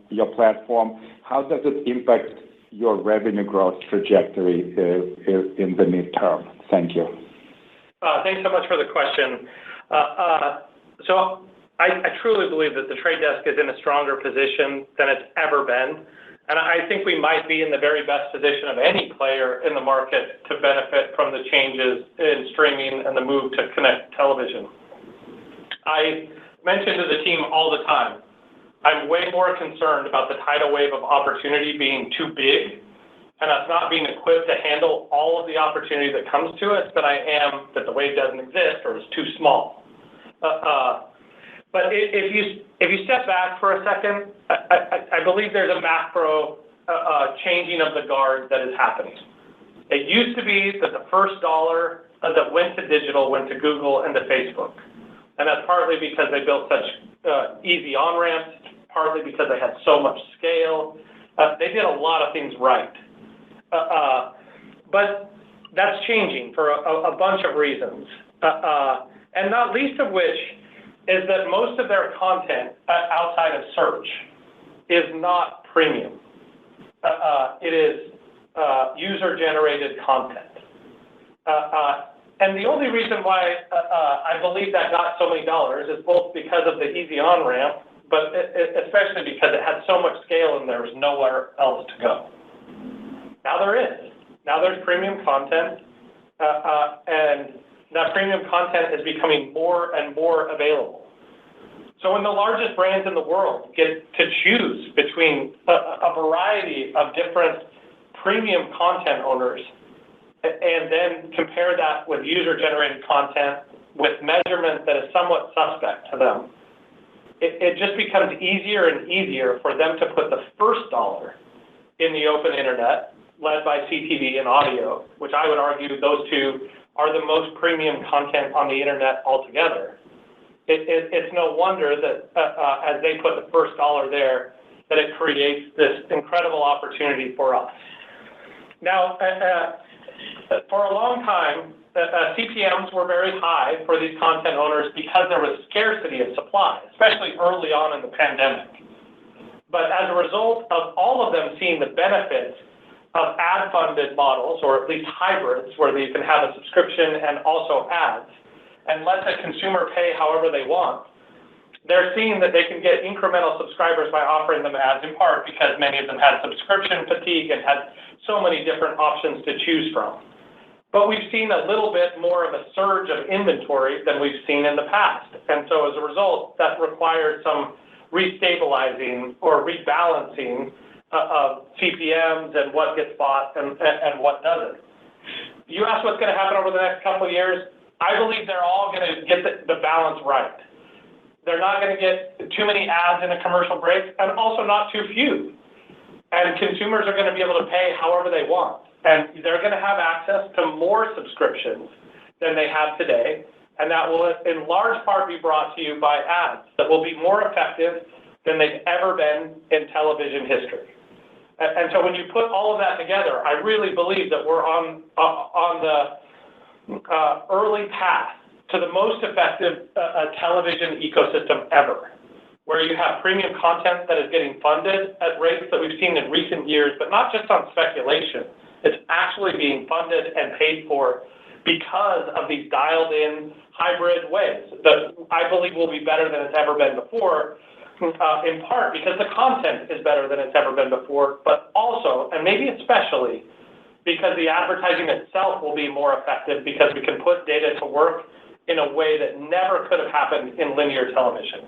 your platform. How does it impact your revenue growth trajectory in the midterm? Thank you. Thanks so much for the question. So I truly believe that the Trade Desk is in a stronger position than it's ever been. And I think we might be in the very best position of any player in the market to benefit from the changes in streaming and the move to connect television. I mention to the team all the time, I'm way more concerned about the tidal wave of opportunity being too big and us not being equipped to handle all of the opportunity that comes to us than I am that the wave doesn't exist or is too small. But if you step back for a second, I believe there's a macro changing of the guard that is happening. It used to be that the first dollar that went to digital went to Google and to Facebook. And that's partly because they built such easy on-ramps, partly because they had so much scale. They did a lot of things right. But that's changing for a bunch of reasons. And not least of which is that most of their content outside of search is not premium. It is user-generated content. And the only reason why I believe that got so many dollars is both because of the easy on-ramp, but especially because it had so much scale and there was nowhere else to go. Now there is. Now there's premium content, and that premium content is becoming more and more available. So when the largest brands in the world get to choose between a variety of different premium content owners, and then compare that with user-generated content with measurement that is somewhat suspect to them, it just becomes easier and easier for them to put the first dollar in the open internet, led by CTV and audio, which I would argue those two are the most premium content on the internet altogether. It's no wonder that as they put the first dollar there, that it creates this incredible opportunity for us. Now, for a long time, CPMs were very high for these content owners because there was scarcity of supply, especially early on in the pandemic. But as a result of all of them seeing the benefits of ad-funded models, or at least hybrids, where you can have a subscription and also ads, and let the consumer pay however they want, they're seeing that they can get incremental subscribers by offering them ads, in part because many of them had subscription fatigue and had so many different options to choose from. But we've seen a little bit more of a surge of inventory than we've seen in the past. And so as a result, that requires some restabilizing or rebalancing of CPMs and what gets bought and what doesn't. You asked what's going to happen over the next couple of years. I believe they're all going to get the balance right. They're not going to get too many ads in a commercial break, and also not too few. And consumers are going to be able to pay however they want. And they're going to have access to more subscriptions than they have today. And that will, in large part, be brought to you by ads that will be more effective than they've ever been in television history. And so when you put all of that together, I really believe that we're on the early path to the most effective television ecosystem ever, where you have premium content that is getting funded at rates that we've seen in recent years, but not just on speculation. It's actually being funded and paid for because of these dialed-in hybrid ways that I believe will be better than it's ever been before, in part because the content is better than it's ever been before, but also, and maybe especially, because the advertising itself will be more effective because we can put data to work in a way that never could have happened in linear television.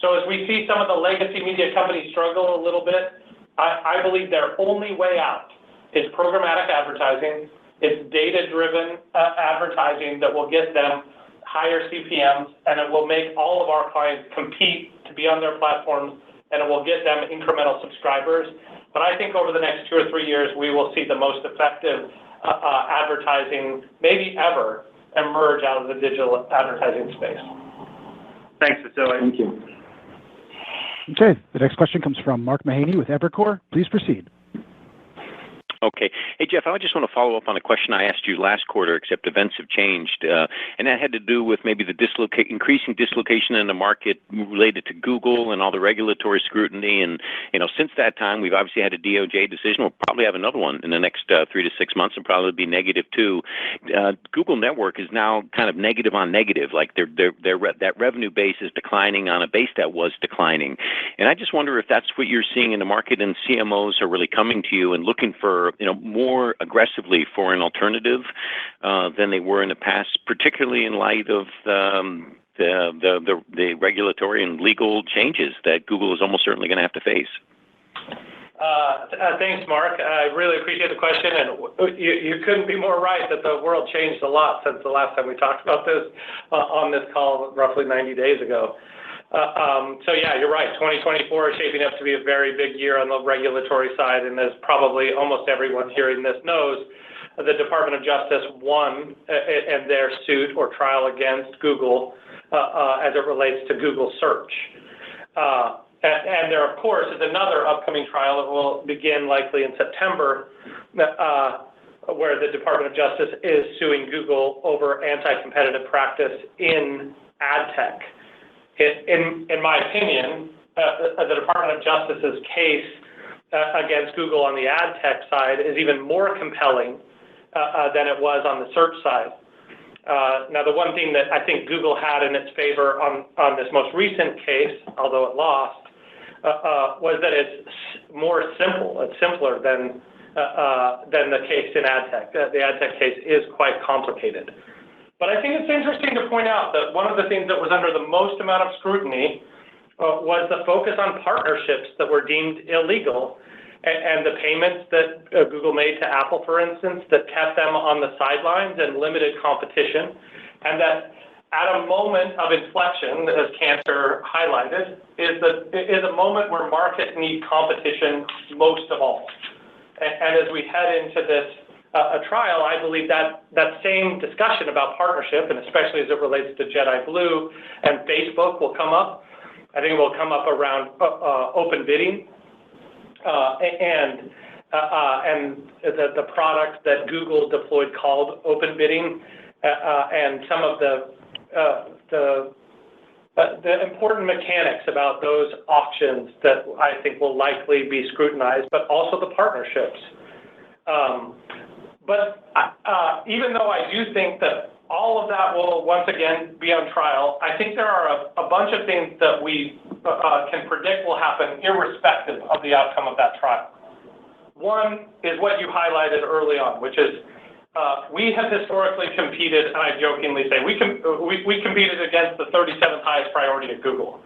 So as we see some of the legacy media companies struggle a little bit, I believe their only way out is programmatic advertising. It's data-driven advertising that will get them higher CPMs, and it will make all of our clients compete to be on their platforms, and it will get them incremental subscribers. But I think over the next 2 or 3 years, we will see the most effective advertising, maybe ever, emerge out of the digital advertising space. Thanks, Vasily. Thank you. Okay, the next question comes from Mark Mahaney with Evercore. Please proceed. Okay. Hey, Jeff, I just want to follow up on a question I asked you last quarter, except events have changed. And that had to do with maybe the increasing dislocation in the market related to Google and all the regulatory scrutiny. And, since that time, we've obviously had a DOJ decision. We'll probably have another one in the next 3 to 6 months, and probably be negative too. Google Network is now kind of negative on negative, like that revenue base is declining on a base that was declining. And I just wonder if that's what you're seeing in the market, and CMOs are really coming to you and looking for more aggressively for an alternative than they were in the past, particularly in light of the regulatory and legal changes that Google is almost certainly going to have to face. Thanks, Mark. I really appreciate the question, and you couldn't be more right that the world changed a lot since the last time we talked about this on this call roughly 90 days ago. So yeah, you're right. 2024 is shaping up to be a very big year on the regulatory side, and as probably almost everyone hearing this knows, the Department of Justice won in their suit or trial against Google as it relates to Google search. And there, of course, is another upcoming trial that will begin likely in September, where the Department of Justice is suing Google over anti-competitive practice in ad tech. In my opinion, the Department of Justice's case against Google on the ad tech side is even more compelling than it was on the search side. Now, the one thing that I think Google had in its favor on this most recent case, although it lost, was that it's more simple. It's simpler than the case in ad tech. The ad tech case is quite complicated. But I think it's interesting to point out that one of the things that was under the most amount of scrutiny was the focus on partnerships that were deemed illegal, and the payments that Google made to Apple, for instance, that kept them on the sidelines and limited competition, and that at a moment of inflection, as Cantor highlighted, is a moment where markets need competition most of all. And as we head into this trial, I believe that same discussion about partnership, and especially as it relates to Jedi Blue and Facebook, will come up. I think it will come up around open bidding. And the product that Google deployed called open bidding, and some of the important mechanics about those auctions that I think will likely be scrutinized, but also the partnerships. But even though I do think that all of that will once again be on trial, I think there are a bunch of things that we can predict will happen irrespective of the outcome of that trial. One is what you highlighted early on, which is we have historically competed, and I jokingly say, we competed against the 37th highest priority at Google.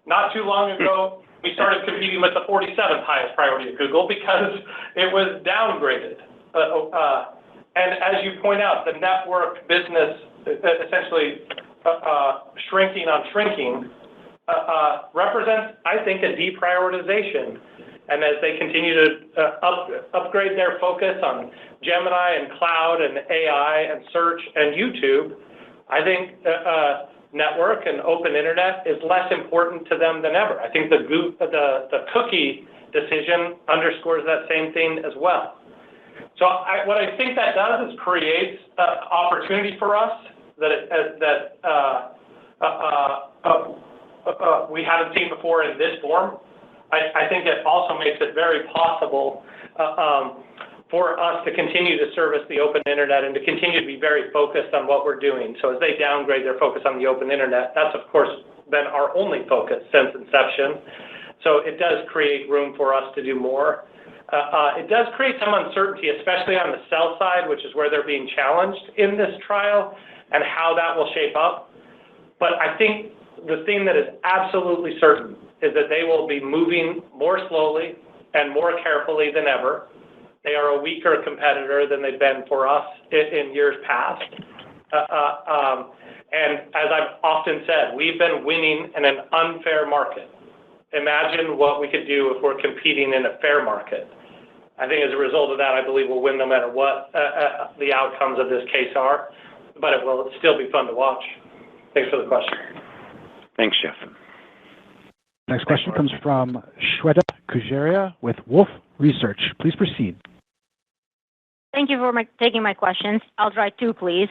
Not too long ago, we started competing with the 47th highest priority at Google because it was downgraded. And as you point out, the network business essentially shrinking on shrinking represents, I think, a deprioritization. And as they continue to upgrade their focus on Gemini and cloud and AI and search and YouTube, I think network and open internet is less important to them than ever. I think the cookie decision underscores that same thing as well. So what I think that does is creates opportunity for us that we haven't seen before in this form. I think it also makes it very possible for us to continue to service the open internet and to continue to be very focused on what we're doing. So as they downgrade their focus on the open internet, that's of course been our only focus since inception. So it does create room for us to do more. It does create some uncertainty, especially on the sell side, which is where they're being challenged in this trial, and how that will shape up. But I think the thing that is absolutely certain is that they will be moving more slowly and more carefully than ever. They are a weaker competitor than they've been for us in years past. And as I've often said, we've been winning in an unfair market. Imagine what we could do if we're competing in a fair market. I think as a result of that, I believe we'll win no matter what the outcomes of this case are, but it will still be fun to watch. Thanks for the question. Thanks, Jeff. Next question comes from Shweta Khajuria with Wolfe Research. Please proceed. Thank you for taking my questions. I'll try two, please.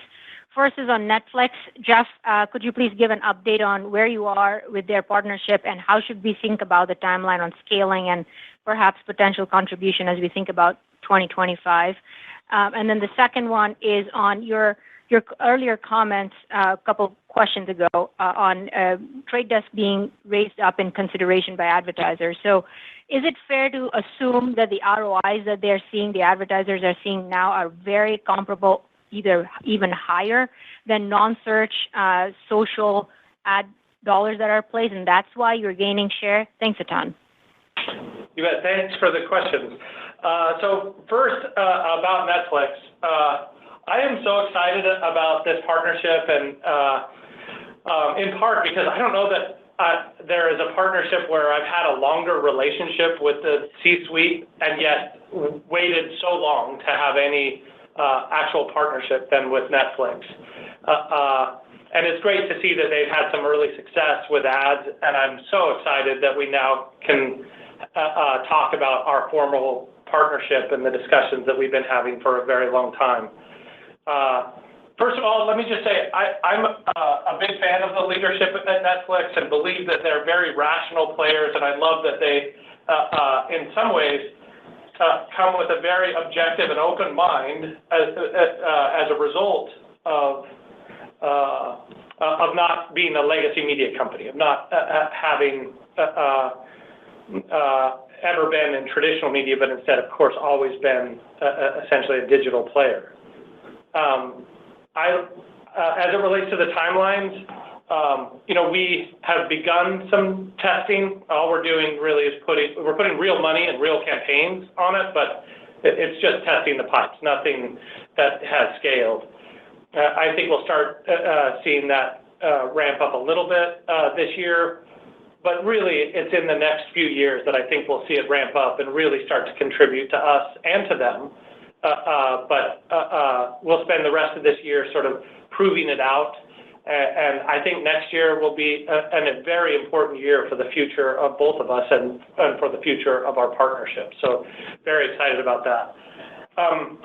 First is on Netflix. Jeff, could you please give an update on where you are with their partnership, and how should we think about the timeline on scaling and perhaps potential contribution as we think about 2025? And then the second one is on your earlier comments a couple questions ago on Trade Desk being raised up in consideration by advertisers. So is it fair to assume that the ROIs that they're seeing, the advertisers are seeing now, are very comparable, either even higher than non-search social ad dollars that are placed, and that's why you're gaining share? Thanks a ton. You bet. Thanks for the questions. So first, about Netflix. I am so excited about this partnership, and in part because I don't know that there is a partnership where I've had a longer relationship with the C-suite and yet waited so long to have any actual partnership than with Netflix. And it's great to see that they've had some early success with ads, and I'm so excited that we now can talk about our formal partnership and the discussions that we've been having for a very long time. First of all, let me just say I'm a big fan of the leadership at Netflix and believe that they're very rational players, and I love that they, in some ways, come with a very objective and open mind as a result of not being a legacy media company, of not having ever been in traditional media, but instead, of course, always been essentially a digital player. As it relates to the timelines, we have begun some testing. All we're doing really is we're putting real money and real campaigns on it, but it's just testing the pipes, nothing that has scaled. I think we'll start seeing that ramp up a little bit this year, but really it's in the next few years that I think we'll see it ramp up and really start to contribute to us and to them. But we'll spend the rest of this year sort of proving it out. And I think next year will be a very important year for the future of both of us and for the future of our partnership. So very excited about that. On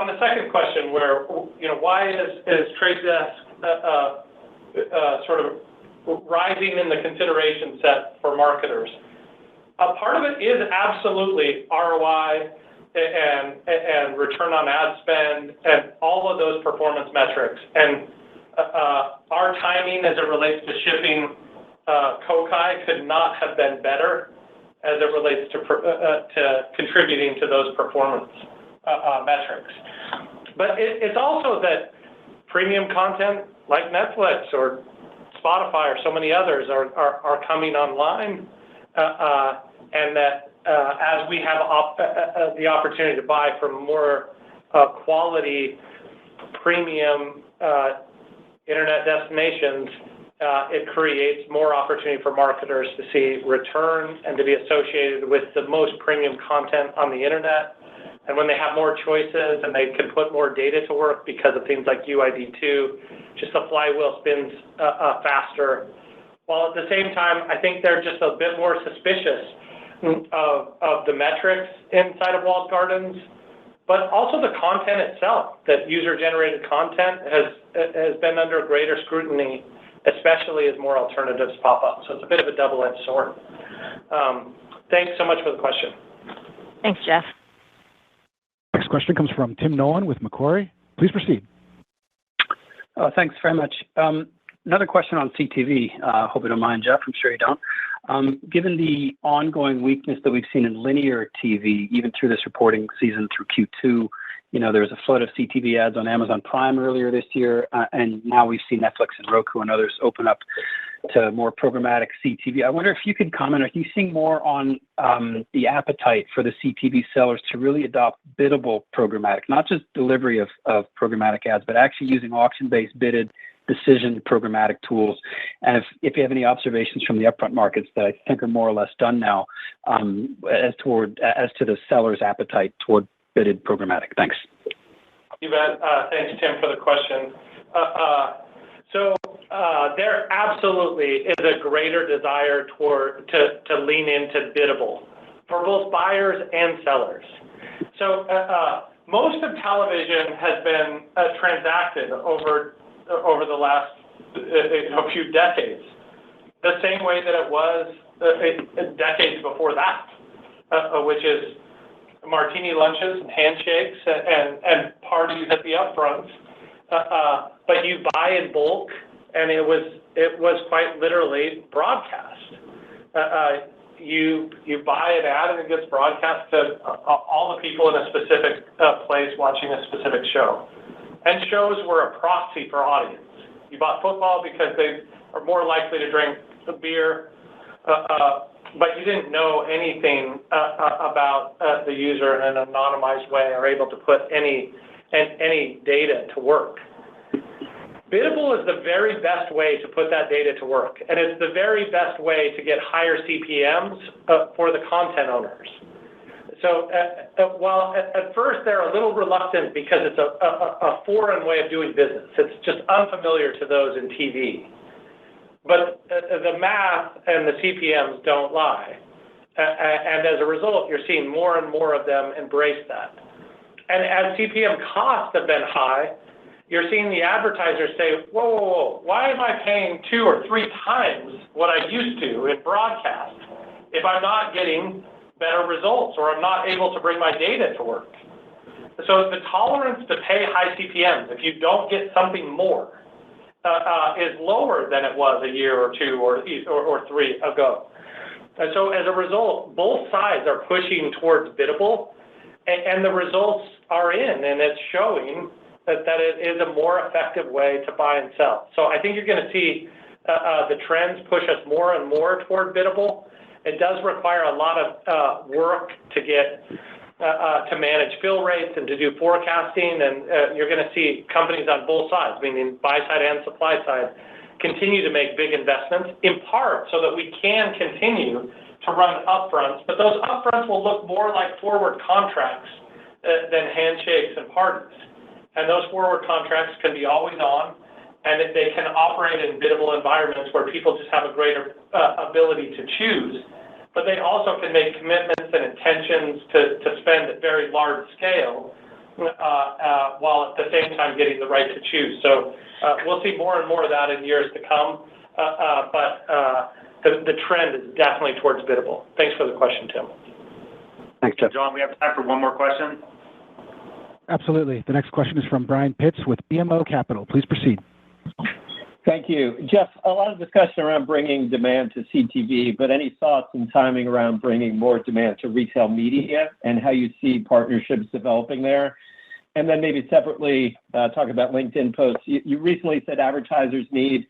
the second question, where why is Trade Desk sort of rising in the consideration set for marketers? A part of it is absolutely ROI and return on ad spend and all of those performance metrics. And our timing as it relates to shipping Kokai could not have been better as it relates to contributing to those performance metrics. But it's also that premium content like Netflix or Spotify or so many others are coming online, and that as we have the opportunity to buy from more quality premium internet destinations, it creates more opportunity for marketers to see return and to be associated with the most premium content on the internet. And when they have more choices and they can put more data to work because of things like UID2, just the flywheel spins faster. While at the same time, I think they're just a bit more suspicious of the metrics inside of walled gardens, but also the content itself. That user-generated content has been under greater scrutiny, especially as more alternatives pop up. So it's a bit of a double-edged sword. Thanks so much for the question. Thanks, Jeff. Next question comes from Tim Nolan with Macquarie. Please proceed. Thanks very much. Another question on CTV. Hope you don't mind, Jeff. I'm sure you don't. Given the ongoing weakness that we've seen in linear TV, even through this reporting season through Q2, there was a flood of CTV ads on Amazon Prime earlier this year, and now we've seen Netflix and Roku and others open up to more programmatic CTV. I wonder if you could comment, are you seeing more on the appetite for the CTV sellers to really adopt biddable programmatic, not just delivery of programmatic ads, but actually using auction-based bidded decision programmatic tools? And if you have any observations from the upfront markets that I think are more or less done now, as to the seller's appetite toward bidded programmatic. Thanks. You bet. Thanks, Tim, for the question. So there absolutely is a greater desire to lean into biddable for both buyers and sellers. So most of television has been transacted over the last few decades, the same way that it was decades before that, which is martini lunches and handshakes and parties at the upfronts. But you buy in bulk, and it was quite literally broadcast. You buy an ad and it gets broadcast to all the people in a specific place watching a specific show. And shows were a proxy for audience. You bought football because they are more likely to drink the beer, but you didn't know anything about the user in an anonymized way or able to put any data to work. Biddable is the very best way to put that data to work, and it's the very best way to get higher CPMs for the content owners. So while at first they're a little reluctant because it's a foreign way of doing business, it's just unfamiliar to those in TV. But the math and the CPMs don't lie. And as a result, you're seeing more and more of them embrace that. And as CPM costs have been high, you're seeing the advertisers say, whoa, why am I paying 2 or 3 times what I used to in broadcast if I'm not getting better results or I'm not able to bring my data to work? So the tolerance to pay high CPMs, if you don't get something more, is lower than it was a year or two or three ago. And so as a result, both sides are pushing towards biddable, and the results are in, and it's showing that it is a more effective way to buy and sell. So I think you're going to see the trends push us more and more toward biddable. It does require a lot of work to get to manage fill rates and to do forecasting, and you're going to see companies on both sides, meaning buy side and supply side, continue to make big investments, in part so that we can continue to run upfronts, but those upfronts will look more like forward contracts than handshakes and parties. And those forward contracts can be always on, and they can operate in biddable environments where people just have a greater ability to choose, but they also can make commitments and intentions to spend at very large scale while at the same time getting the right to choose. So we'll see more and more of that in years to come, but the trend is definitely towards biddable. Thanks for the question, Tim. Thanks, Jeff. John, we have time for one more question. Absolutely. The next question is from Brian Pitts with BMO Capital. Please proceed. Thank you. Jeff, a lot of discussion around bringing demand to CTV, but any thoughts and timing around bringing more demand to retail media and how you see partnerships developing there? And then maybe separately, talk about LinkedIn posts. You recently said advertisers need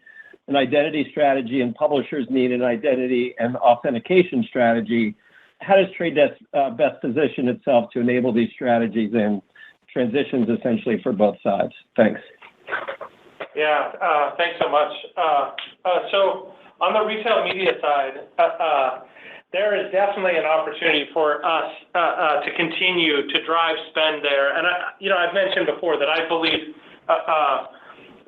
an identity strategy and publishers need an identity and authentication strategy. How does Trade Desk best position itself to enable these strategies and transitions essentially for both sides? Thanks. Yeah, thanks so much. So on the retail media side, there is definitely an opportunity for us to continue to drive spend there. And I've mentioned before that I believe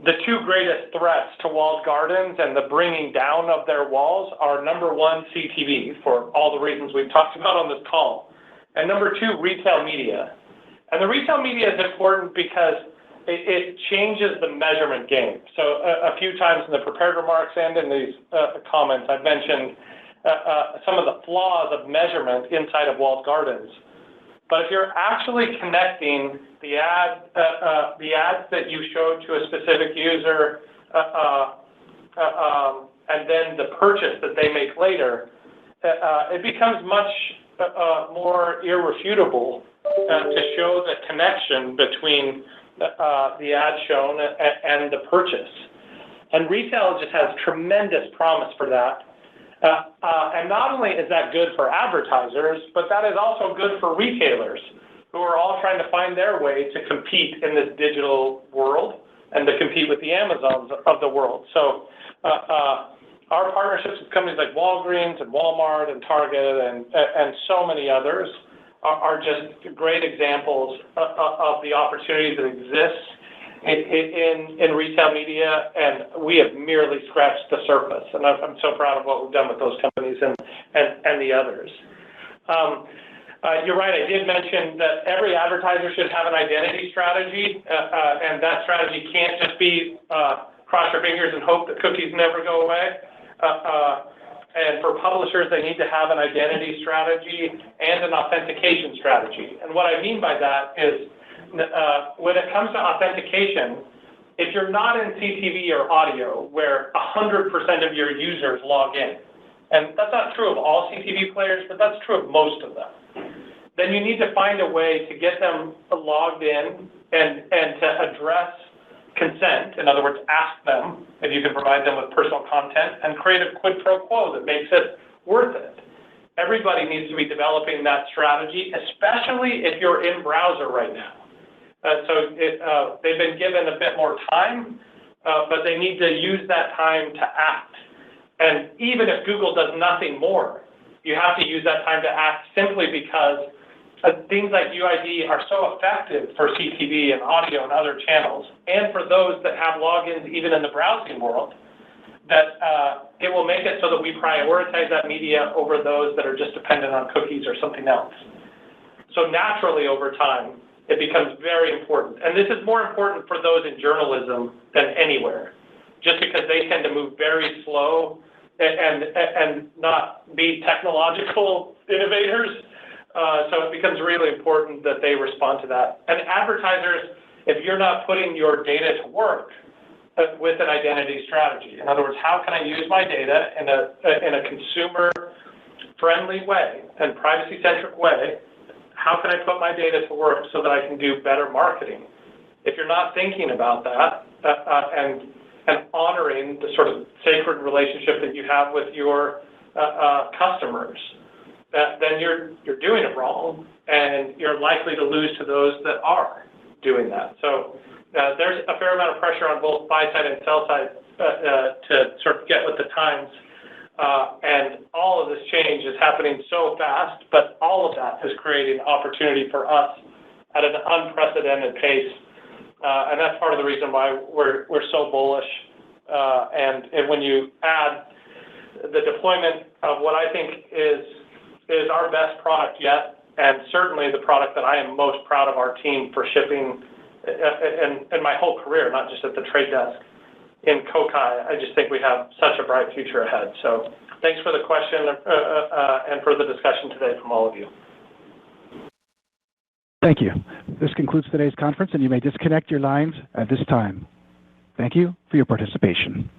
the two greatest threats to walled gardens and the bringing down of their walls are, number one, CTV, for all the reasons we've talked about on this call, and number two, retail media. And the retail media is important because it changes the measurement game. So a few times in the prepared remarks and in these comments, I've mentioned some of the flaws of measurement inside of walled gardens. But if you're actually connecting the ads that you showed to a specific user and then the purchase that they make later, it becomes much more irrefutable to show the connection between the ad shown and the purchase. And retail just has tremendous promise for that. And not only is that good for advertisers, but that is also good for retailers who are all trying to find their way to compete in this digital world and to compete with the Amazons of the world. So our partnerships with companies like Walgreens and Walmart and Target and so many others are just great examples of the opportunities that exist in retail media, and we have merely scratched the surface. And I'm so proud of what we've done with those companies and the others. You're right, I did mention that every advertiser should have an identity strategy, and that strategy can't just be cross your fingers and hope that cookies never go away. And for publishers, they need to have an identity strategy and an authentication strategy. And what I mean by that is when it comes to authentication, if you're not in CTV or audio where 100% of your users log in, and that's not true of all CTV players, but that's true of most of them, then you need to find a way to get them logged in and to address consent, in other words, ask them if you can provide them with personal content, and create a quid pro quo that makes it worth it. Everybody needs to be developing that strategy, especially if you're in browser right now. They've been given a bit more time, but they need to use that time to act. And even if Google does nothing more, you have to use that time to act simply because things like UID are so effective for CTV and audio and other channels, and for those that have logins even in the browsing world, that it will make it so that we prioritize that media over those that are just dependent on cookies or something else. So naturally, over time, it becomes very important. And this is more important for those in journalism than anywhere, just because they tend to move very slow and not be technological innovators. So it becomes really important that they respond to that. And advertisers, if you're not putting your data to work with an identity strategy, in other words, how can I use my data in a consumer-friendly way and privacy-centric way? How can I put my data to work so that I can do better marketing? If you're not thinking about that and honoring the sort of sacred relationship that you have with your customers, then you're doing it wrong, and you're likely to lose to those that are doing that. So there's a fair amount of pressure on both buy side and sell side to sort of get with the times. And all of this change is happening so fast, but all of that is creating opportunity for us at an unprecedented pace. And that's part of the reason why we're so bullish. And when you add the deployment of what I think is our best product yet, and certainly the product that I am most proud of our team for shipping in my whole career, not just at the Trade Desk, in Kokai, I just think we have such a bright future ahead. So thanks for the question and for the discussion today from all of you. Thank you. This concludes today's conference, and you may disconnect your lines at this time. Thank you for your participation.